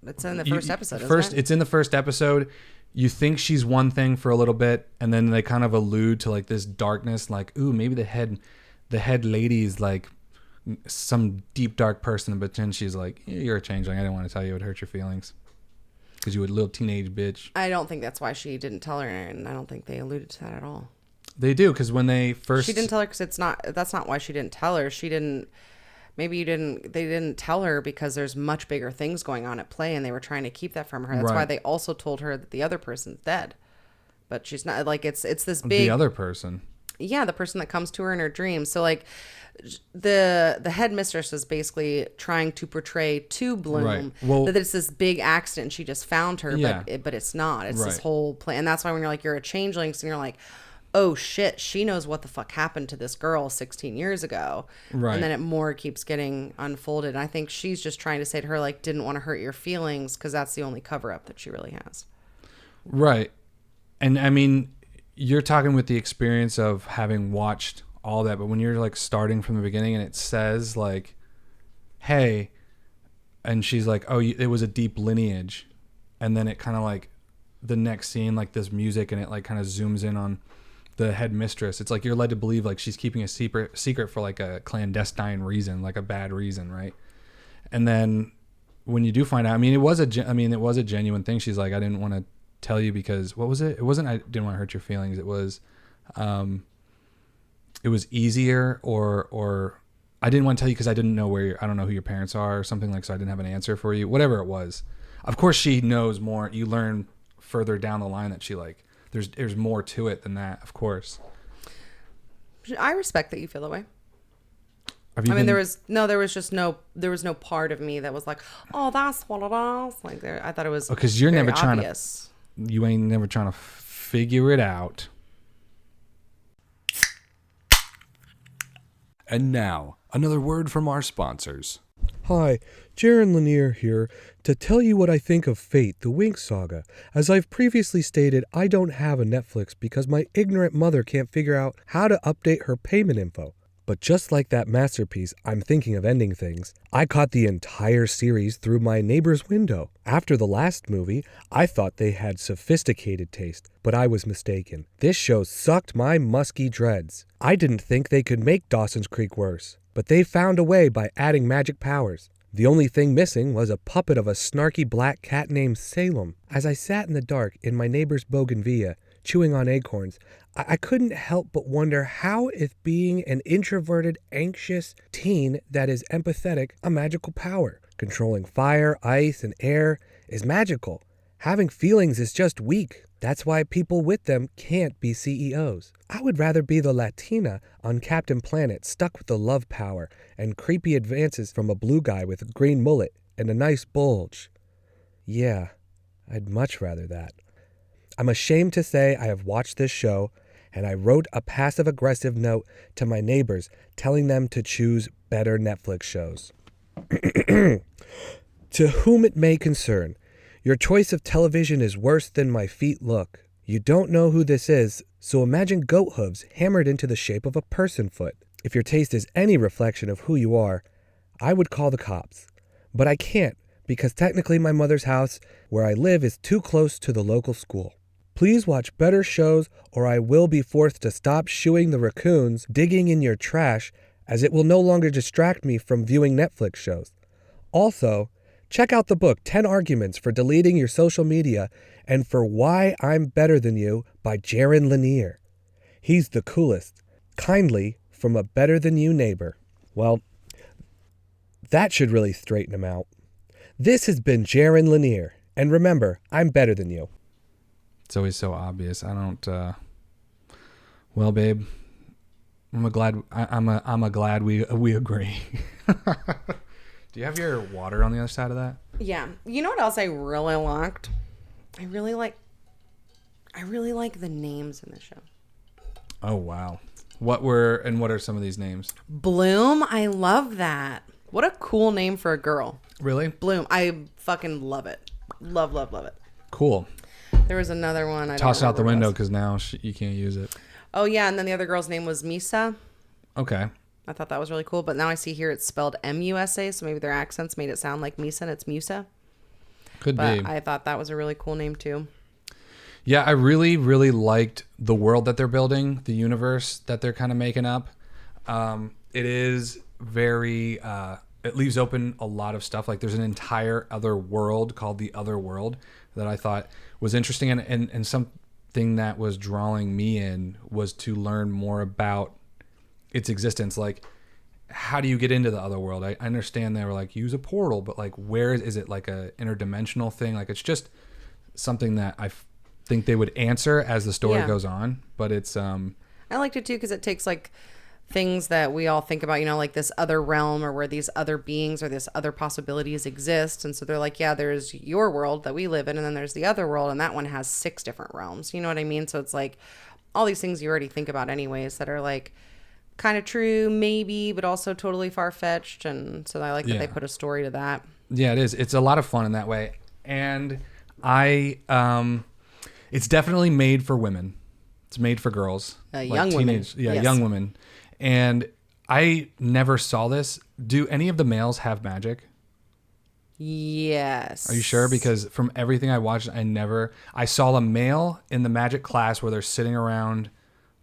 It's in the first episode, isn't it? It's in the first episode. You think she's one thing for a little bit, and then they kind of allude to like this darkness, like, ooh, maybe the head lady's like some deep, dark person. But then she's like, you're a changeling. I didn't want to tell you. It would hurt your feelings. Because you were a little teenage bitch. I don't think that's why she didn't tell her, and I don't think they alluded to that at all. They do, because when they first... She didn't tell her because that's not why she didn't tell her. They didn't tell her because there's much bigger things going on at play, and they were trying to keep that from her. That's why they also told her that the other person's dead. But she's not, like, it's this big... The other person. Yeah, the person that comes to her in her dreams. So, like, the headmistress is basically trying to portray to Bloom that it's this big accident. She just found her, but it's not. It's this whole plan. And that's why when you're like, you're a changeling, so you're like, oh shit, she knows what the fuck happened to this girl 16 years ago. Right. And then it more keeps getting unfolded. And I think she's just trying to say to her, like, didn't want to hurt your feelings, because that's the only cover up that she really has. Right. And I mean, you're talking with the experience of having watched all that, but when you're like starting from the beginning and it says like, hey, and she's like, oh, it was a deep lineage. And then it kind of like the next scene, like this music, and it like kind of zooms in on the headmistress. It's like you're led to believe like she's keeping a secret for like a clandestine reason, like a bad reason, right? And then when you do find out, it was a genuine thing. She's like, I didn't want to tell you because what was it? It wasn't I didn't want to hurt your feelings. It was easier, or I didn't want to tell you because I didn't know I don't know who your parents are or something, like, so I didn't have an answer for you. Whatever it was. Of course she knows more. You learn further down the line that she like there's more to it than that, of course. I respect that you feel that way. There was no part of me that was like, oh, that's what it is. Like, I thought it was because you're never obvious. You ain't never trying to figure it out. And now, another word from our sponsors. Hi, Jaron Lanier here to tell you what I think of Fate, the Winx Saga. As I've previously stated, I don't have a Netflix because my ignorant mother can't figure out how to update her payment info. But just like that masterpiece, I'm thinking of ending things. I caught the entire series through my neighbor's window. After the last movie, I thought they had sophisticated taste, but I was mistaken. This show sucked my musky dreads. I didn't think they could make Dawson's Creek worse. but they found a way by adding magic powers. The only thing missing was a puppet of a snarky black cat named Salem. As I sat in the dark in my neighbor's bougainvillea, chewing on acorns, I couldn't help but wonder how, if being an introverted, anxious teen that is empathetic, a magical power. Controlling fire, ice, and air is magical. Having feelings is just weak. That's why people with them can't be CEOs. I would rather be the Latina on Captain Planet, stuck with the love power and creepy advances from a blue guy with a green mullet and a nice bulge. Yeah, I'd much rather that. I'm ashamed to say I have watched this show, and I wrote a passive-aggressive note to my neighbors telling them to choose better Netflix shows. To whom it may concern, your choice of television is worse than my feet look. You don't know who this is, so imagine goat hooves hammered into the shape of a person foot. If your taste is any reflection of who you are, I would call the cops. But I can't, because technically my mother's house where I live is too close to the local school. Please watch better shows, or I will be forced to stop shooing the raccoons digging in your trash, as it will no longer distract me from viewing Netflix shows. Also, check out the book 10 Arguments for Deleting Your Social Media and for Why I'm Better Than You by Jaron Lanier. He's the coolest. Kindly, from a better than you neighbor. Well, that should really straighten him out. This has been Jaron Lanier, and remember, I'm better than you. It's always so obvious. I don't. Well, babe, I'm glad we agree. Do you have your water on the other side of that? Yeah. You know what else I really liked? I really like the names in the show. Oh wow. What are some of these names? Bloom, I love that. What a cool name for a girl. Really? Bloom. I fucking love it. Love it. Cool. There was another one. Toss it out the window because now you can't use it. Oh, yeah. And then the other girl's name was Misa. Okay. I thought that was really cool. But now I see here it's spelled M-U-S-A. So maybe their accents made it sound like Misa and it's Musa. Could be. I thought that was a really cool name too. Yeah, I really, really liked the world that they're building, the universe that they're kind of making up. It is very... it leaves open a lot of stuff. Like there's an entire other world called the Other World that I thought was interesting, and something that was drawing me in was to learn more about its existence. Like, how do you get into the other world? I understand they were like, use a portal, but like, where is it like a interdimensional thing? Like, it's just something that I think they would answer as the story goes on. But it's I liked it too because it takes like things that we all think about, you know, like this other realm or where these other beings or this other possibilities exist. And so they're like, yeah, there's your world that we live in, and then there's the other world, and that one has 6 different realms. You know what I mean? So it's like all these things you already think about anyways that are like kind of true, maybe, but also totally far-fetched. And so I like that they put a story to that. Yeah, it is. It's a lot of fun in that way. And it's definitely made for women. It's made for girls. Young women. Yeah, yes. Young women. And I never saw this. Do any of the males have magic? Yes. Are you sure? Because from everything I watched, I saw a male in the magic class where they're sitting around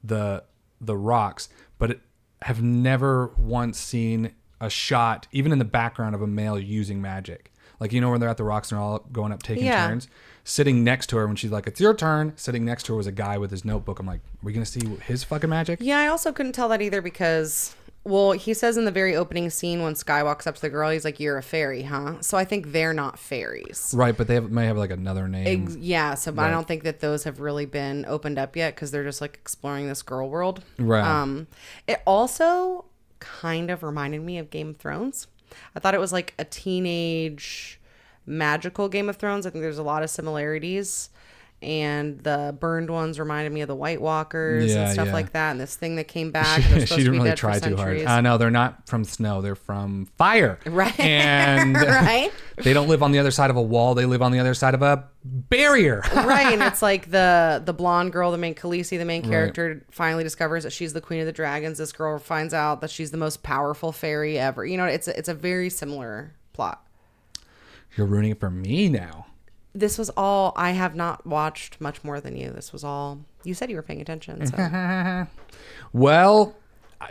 the rocks, but have never once seen a shot, even in the background, of a male using magic. Like, you know, when they're at the rocks and they're all going up taking turns. Sitting next to her when she's like, it's your turn. Sitting next to her was a guy with his notebook. I'm like, are we going to see his fucking magic? Yeah, I also couldn't tell that either because, well, he says in the very opening scene when Sky walks up to the girl, he's like, you're a fairy, huh? So I think they're not fairies. Right, but they may have like another name. But I don't think that those have really been opened up yet because they're just like exploring this girl world. Right. It also kind of reminded me of Game of Thrones. I thought it was like a teenage magical Game of Thrones. I think there's a lot of similarities, and the burned ones reminded me of the White Walkers and stuff like that, and this thing that came back. She didn't really try too hard. No, they're not from snow, they're from fire, right? And right, they don't live on the other side of a wall, they live on the other side of a barrier. Right. And it's like the blonde girl, the main Khaleesi, the main character, finally discovers that she's the queen of the dragons. This girl finds out that she's the most powerful fairy ever. You know, it's a very similar plot. You're ruining it for me now. This was all, I have not watched much more than you. This was all, you said you were paying attention. So. Well,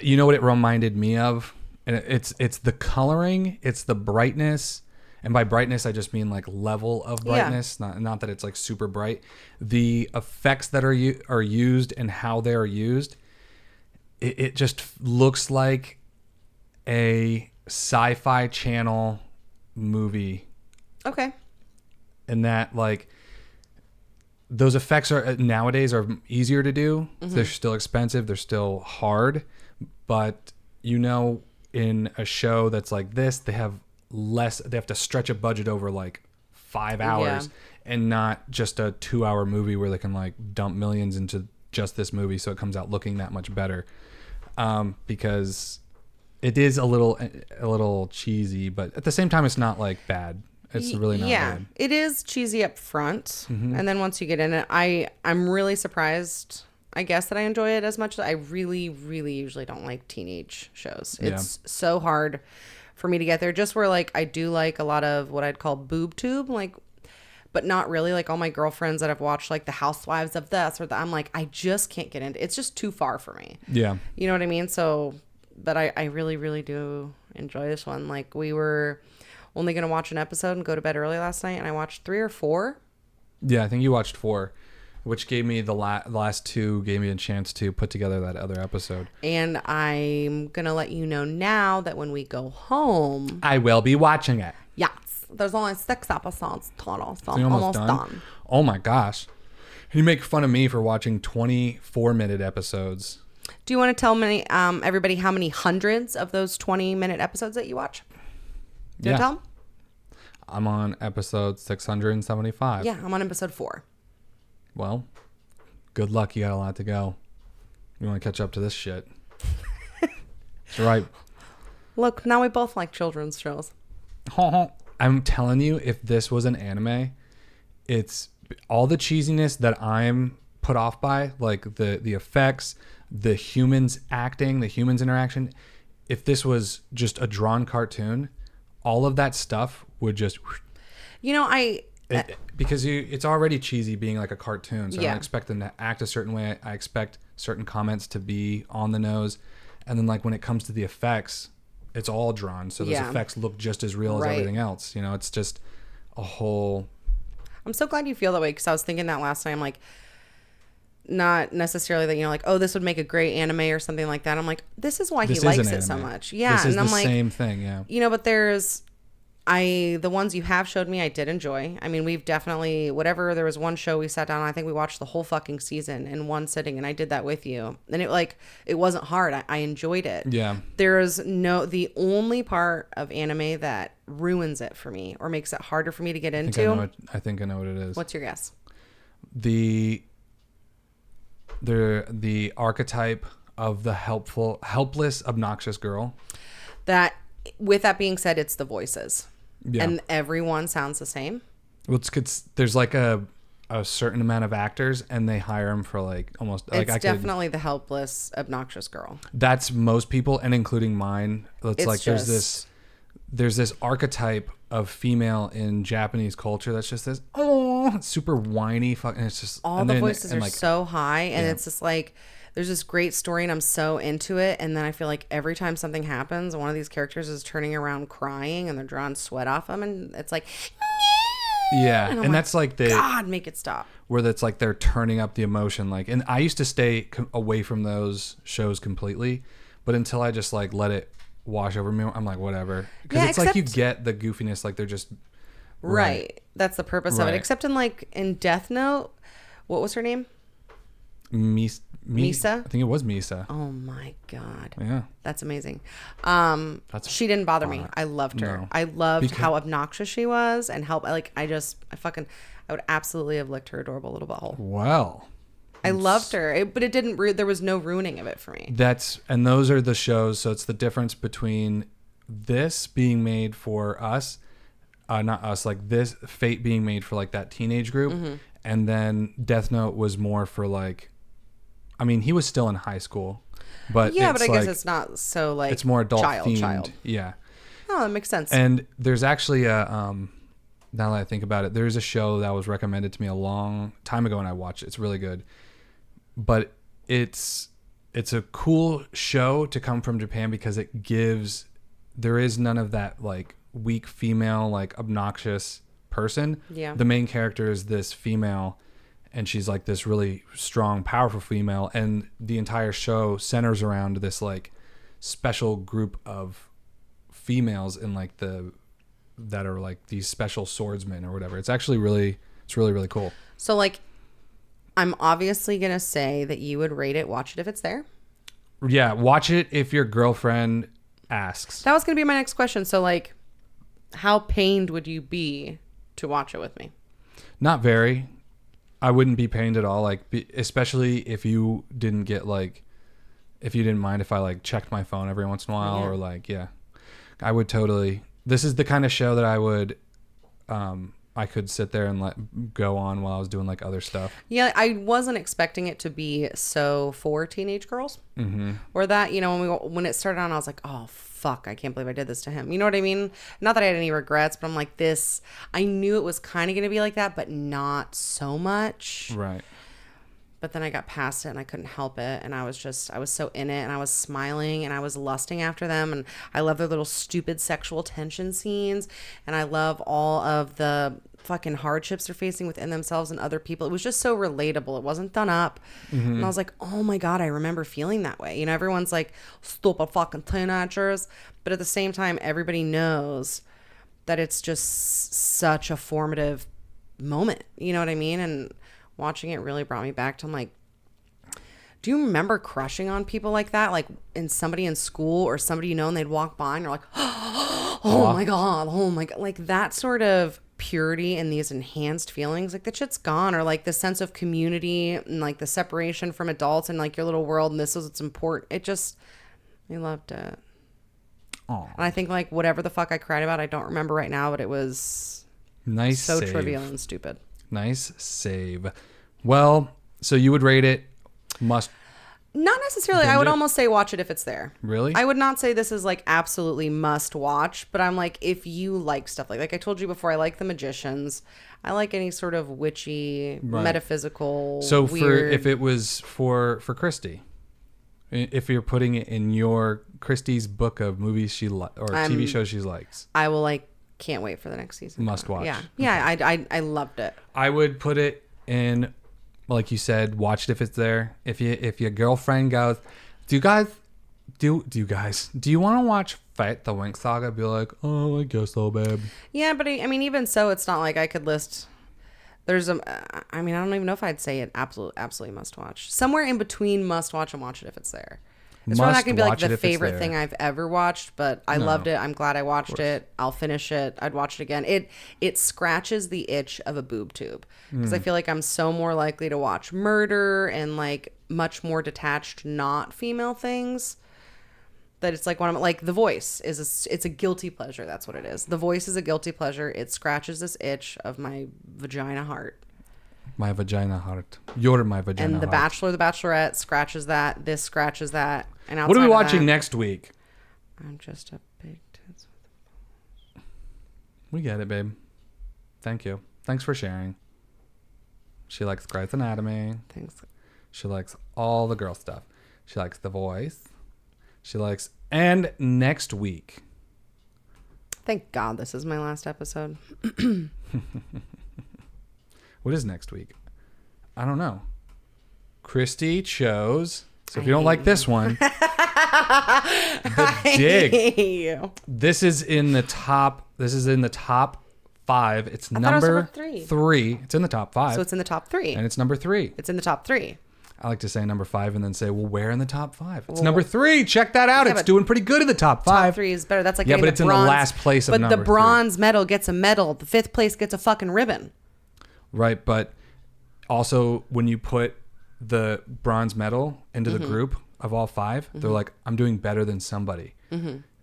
you know what it reminded me of? And it's the coloring, it's the brightness, and by brightness I just mean like level of brightness, not that it's like super bright. The effects that are used and how they are used, it just looks like a sci-fi channel movie. Okay. And that like those effects are nowadays are easier to do. They're still expensive, they're still hard, but in a show that's like this, they have to stretch a budget over like 5 hours and not just a 2-hour movie where they can like dump millions into just this movie so it comes out looking that much better. Because it is a little cheesy, but at the same time it's not like bad. It's really not bad. It is cheesy up front, and then once you get in it, I'm really surprised, I guess, that I enjoy it as much. I really, really usually don't like teenage shows. It's so hard for me to get there. Just where like I do like a lot of what I'd call boob tube, like, but not really. Like all my girlfriends that have watched like the Housewives of this or that, I'm like, I just can't get into. It's just too far for me. Yeah, you know what I mean. So, but I really, really do enjoy this one. Like we were only gonna watch an episode and go to bed early last night, and I watched 3 or 4. Yeah, I think you watched 4. Which gave me the last 2 gave me a chance to put together that other episode. And I'm going to let you know now that when we go home, I will be watching it. Yes. There's only 6 episodes total, so So I'm you're almost done. Oh my gosh. You make fun of me for watching 24-minute episodes. Do you want to tell everybody how many hundreds of those 20-minute episodes that you watch? Do you want to tell them? I'm on episode 675. Yeah, I'm on episode 4. Well, good luck. You got a lot to go. You want to catch up to this shit. That's right. Look, now we both like children's shows. I'm telling you, if this was an anime, it's all the cheesiness that I'm put off by, like the effects, the humans acting, the humans interaction. If this was just a drawn cartoon, all of that stuff would just... because it's already cheesy being like a cartoon, so I don't expect them to act a certain way. I expect certain comments to be on the nose, and then like when it comes to the effects, it's all drawn, so those effects look just as real as everything else. It's just a whole... I'm so glad you feel that way, because I was thinking that last night. I'm like, not necessarily that, like, oh, this would make a great anime or something like that. I'm like, this is why he likes it so much. Yeah, this is and I'm the like, same thing. Yeah, but there's... the ones you have showed me, I did enjoy. I mean, we've definitely, there was one show we sat down, I think we watched the whole fucking season in one sitting, and I did that with you. And it wasn't hard. I enjoyed it. Yeah. The only part of anime that ruins it for me or makes it harder for me to get into. I think I know what it is. What's your guess? The archetype of the helpless, obnoxious girl. With that being said, it's the voices. Yeah. And everyone sounds the same. Well, there's like a certain amount of actors, and they hire them for like almost... It's definitely the helpless, obnoxious girl. That's most people, and including mine. There's this archetype of female in Japanese culture that's just this super whiny fucking... It's just... All the voices are so high, and it's just like... There's this great story and I'm so into it. And then I feel like every time something happens, one of these characters is turning around crying and they're drawing sweat off them. And it's like, yeah. And that's like God, make it stop. Where that's like they're turning up the emotion. And I used to stay away from those shows completely. But until I just like let it wash over me, I'm like, whatever. Because it's like you get the goofiness. Like they're just. Right. That's the purpose of it. Except in Death Note, what was her name? Misa? I think it was Misa. Oh my God. Yeah. That's amazing. She didn't bother me. I loved her. No. I loved how obnoxious she was and how I would absolutely have licked her adorable little butthole. Well. I loved her. But it didn't, there was no ruining of it for me. And those are the shows. So it's the difference between this being made for us, not us, like this Fate being made for like that teenage group. Mm-hmm. And then Death Note was more for like, I mean, he was still in high school, but but I guess it's not so like it's more adult themed. Yeah. Oh, that makes sense. And there's actually now that I think about it, there's a show that was recommended to me a long time ago and I watched it. It's really good, but it's a cool show to come from Japan because it gives there is none of that like weak female, like obnoxious person. Yeah. The main character is this female, and she's like this really strong, powerful female, and the entire show centers around this like special group of females in like that are like these special swordsmen or whatever. It's actually really cool. So like, I'm obviously gonna say that you would rate it, watch it if it's there. Yeah, watch it if your girlfriend asks. That was gonna be my next question. So like, how pained would you be to watch it with me? Not very. I wouldn't be pained at all. Like, especially if you didn't get like, if you didn't mind if I like checked my phone every once in a while, or like, yeah, I would totally. This is the kind of show that I would, I could sit there and let go on while I was doing like other stuff. Yeah, I wasn't expecting it to be so for teenage girls. Mm-hmm. Or that, you know, when it started on, I was like, oh fuck, I can't believe I did this to him. You know what I mean? Not that I had any regrets, but I'm like, this, I knew it was kind of going to be like that, but not so much. Right. But then I got past it and I couldn't help it. And I was so in it, and I was smiling and I was lusting after them. And I love their little stupid sexual tension scenes. And I love all of the fucking hardships they're facing within themselves and other people. It was just so relatable. It wasn't done up. Mm-hmm. And I was like, oh my God, I remember feeling that way. You know, everyone's like, stupid fucking teenagers. But at the same time, everybody knows that it's just such a formative moment. You know what I mean? And watching it really brought me back to, I'm like, do you remember crushing on people like that? Like in somebody in school or somebody you know, and they'd walk by and you're like, oh my God. Like that sort of purity and these enhanced feelings, like that shit's gone. Or like the sense of community and like the separation from adults and like your little world, and this is what's important. I loved it. Aww. And I think like whatever the fuck I cried about, I don't remember right now, but it was nice, so save. trivial and stupid. Nice save. Well, so you would rate it must. Not necessarily. I would almost say watch it if it's there. Really? I would not say this is like absolutely must watch, but I'm like, if you like stuff like I told you before, I like The Magicians. I like any sort of witchy, metaphysical. So weird... if it was for Kristie, if you're putting it in your Kristie's book of movies she or TV shows she likes, I will like. Can't wait for the next season. Must watch. Yeah. I loved it. I would put it in, like you said, watch it if it's there. If your girlfriend goes, do you want to watch Fight the Winx Saga? Be like, oh, I guess so, babe. Yeah, but I mean, even so, it's not like I could list. There's I mean, I don't even know if I'd say it absolutely must watch. Somewhere in between must watch and watch it if it's there. It's probably not going to be like the favorite thing I've ever watched, but I loved it. I'm glad I watched it. I'll finish it. I'd watch it again. It scratches the itch of a boob tube, because I feel like I'm so more likely to watch murder and like much more detached, not female things. That it's like one of like The Voice it's a guilty pleasure. That's what it is. The Voice is a guilty pleasure. It scratches this itch of my vagina heart. My vagina heart. You're my vagina and The heart. Bachelor, The Bachelorette scratches that. This scratches that. And what are we watching next week? I'm just a big tits. We get it, babe. Thank you. Thanks for sharing. She likes Grey's Anatomy. Thanks. She likes all the girl stuff. She likes The Voice. She likes... And next week... Thank God this is my last episode. What is next week? I don't know. Kristie chose... So if you don't like this one... The Dig. This is in the top... This is in the top 5. It's number 3. It's in the top 5. So it's in the top 3. And it's number 3. It's in the top 3. I like to say number 5 and then say, well, where in the top 5? It's number 3. Check that out. It's doing pretty good in the top 5. Top 3 is better. That's like but it's in the last place of number 3. But the bronze medal gets a medal. The 5th place gets a fucking ribbon. Right, but also when you put the bronze medal into the group of all 5, they're like, I'm doing better than somebody.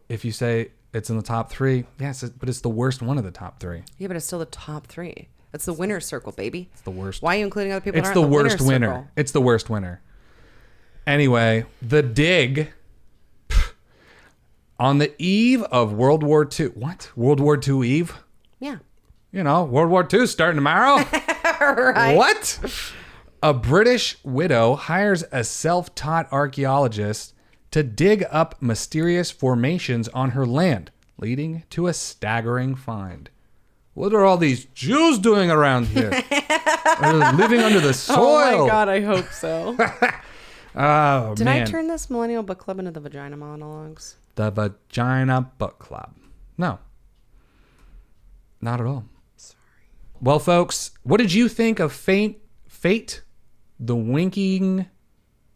If you say it's in the top 3, yes, but it's the worst one of the top 3. Yeah, but it's still the top 3. It's the winner's circle, baby. It's the worst. Why are you including other people? It's the worst winner. It's the worst winner. Anyway, The Dig. On the eve of World War II. What? World War II eve? Yeah. You know, World War II starting tomorrow. Right. What? A British widow hires a self-taught archaeologist to dig up mysterious formations on her land, leading to a staggering find. What are all these Jews doing around here? Living under the soil. Oh my God, I hope so. Oh, Did man. I turn this Millennial Book Club into the Vagina Monologues? The Vagina Book Club. No. Not at all. Sorry. Well, folks, what did you think of Fate, the winking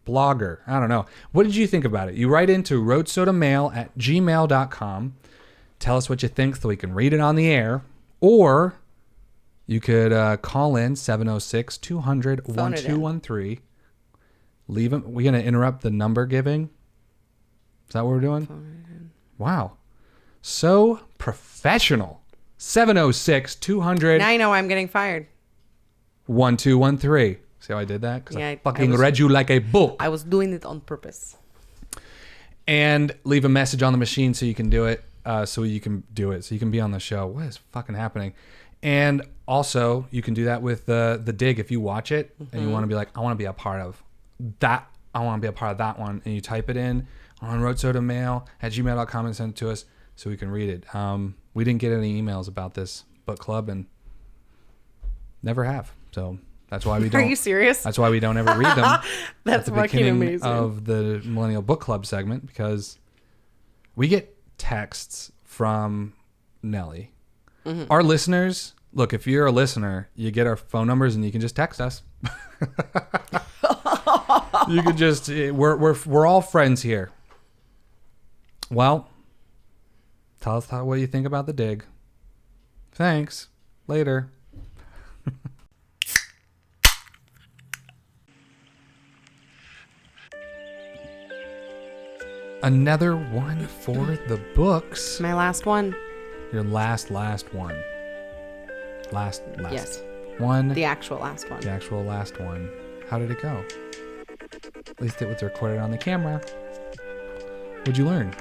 blogger? I don't know. What did you think about it? You write into roadsodamail@gmail.com. Tell us what you think so we can read it on the air. Or you could call in 706-200-1213. Leave them. We're going to interrupt the number giving. Is that what we're doing? Wow. So professional. 706-200. Now you know why I'm getting fired. 1213. See how I did that? Because Yeah, I fucking read you like a book. I was doing it on purpose. And leave a message on the machine so you can do it. So you can be on the show. What is fucking happening? And also, you can do that with the dig if you watch it and you want to be like, I want to be a part of that. I want to be a part of that one. And you type it in on roadsodamail@gmail.com and send it to us so we can read it. We didn't get any emails about this book club and never have. So that's why we don't. Are you serious? That's why we don't ever read them. That's at the fucking beginning amazing. of the Millennial Book Club segment, because we get texts from Nelly. Our listeners, look, if you're a listener, you get our phone numbers and you can just text us. You can just we're all friends here. Well, tell us what you think about the dig. Thanks. Later. Another one for the books. My last one. Your last one. Last. Yes. One. The actual last one. The actual last one. How did it go? At least it was recorded on the camera. What'd you learn?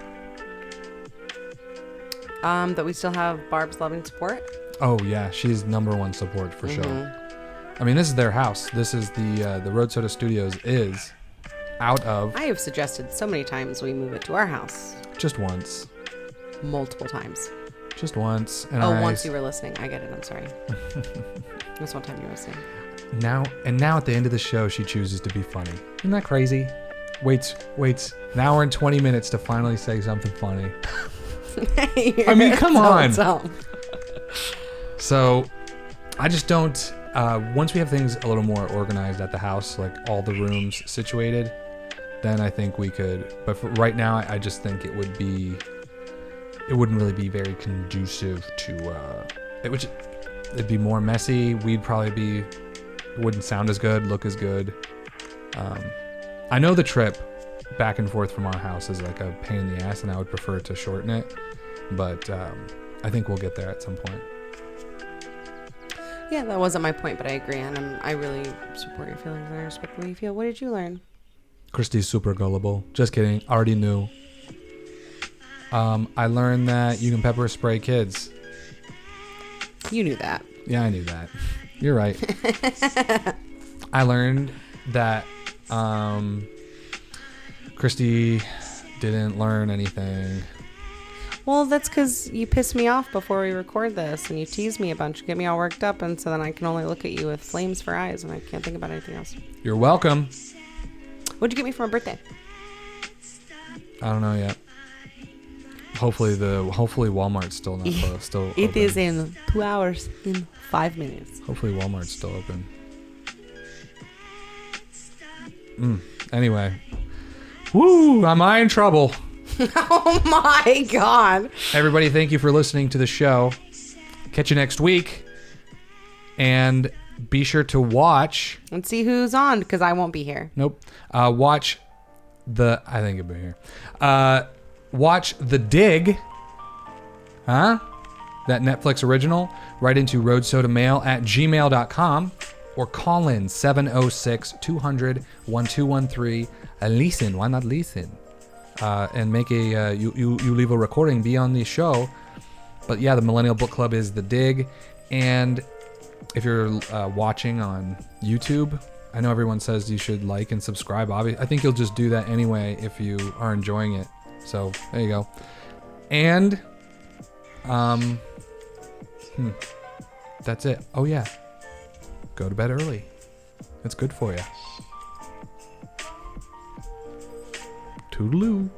That we still have Barb's loving support. Oh yeah, she's number one support for sure. I mean, this is their house. This is the Road Soda Studios is out of I have suggested so many times we move it to our house. just once. Multiple times. Just once. And Once you were listening. I get it. I'm sorry. This one time you were listening. Now at the end of the show, she chooses to be funny. Isn't that crazy? Waits an hour and 20 minutes to finally say something funny. I mean, come on. So I just don't, once we have things a little more organized at the house, like all the rooms situated, then I think we could, but for right now, I just think it wouldn't really be very conducive to, it'd be more messy. It wouldn't sound as good, look as good. I know the trip back and forth from our house is like a pain in the ass, and I would prefer to shorten it, but I think we'll get there at some point. Yeah, that wasn't my point, but I agree, and I really support your feelings and I respect the way you feel. What did you learn? Kristie's super gullible. Just kidding. Already knew. I learned that you can pepper spray kids. You knew that. Yeah, I knew that. You're right. I learned that Kristie didn't learn anything. Well, that's because you piss me off before we record this, and you tease me a bunch, get me all worked up, and so then I can only look at you with flames for eyes, and I can't think about anything else. You're welcome. What'd you get me for my birthday? I don't know yet. Hopefully Walmart's still not closed. Still It open. is in 2 hours, in 5 minutes. Hopefully Walmart's still open. Anyway. Woo! Am I in trouble? Oh my God. Everybody, thank you for listening to the show. Catch you next week. And be sure to watch. Let's see who's on, because I won't be here. Nope. Watch the... I think it'll be here. Watch The Dig. Huh? That Netflix original. Right into roadsodamail@gmail.com. Or call in 706-200-1213. Listen. Why not listen? And make a... you leave a recording. Be on the show. But yeah, the Millennial Book Club is The Dig. And if you're watching on YouTube, I know everyone says you should like and subscribe. Obviously, I think you'll just do that anyway if you are enjoying it. So there you go. And that's it. Oh yeah, go to bed early. It's good for you. Toodaloo.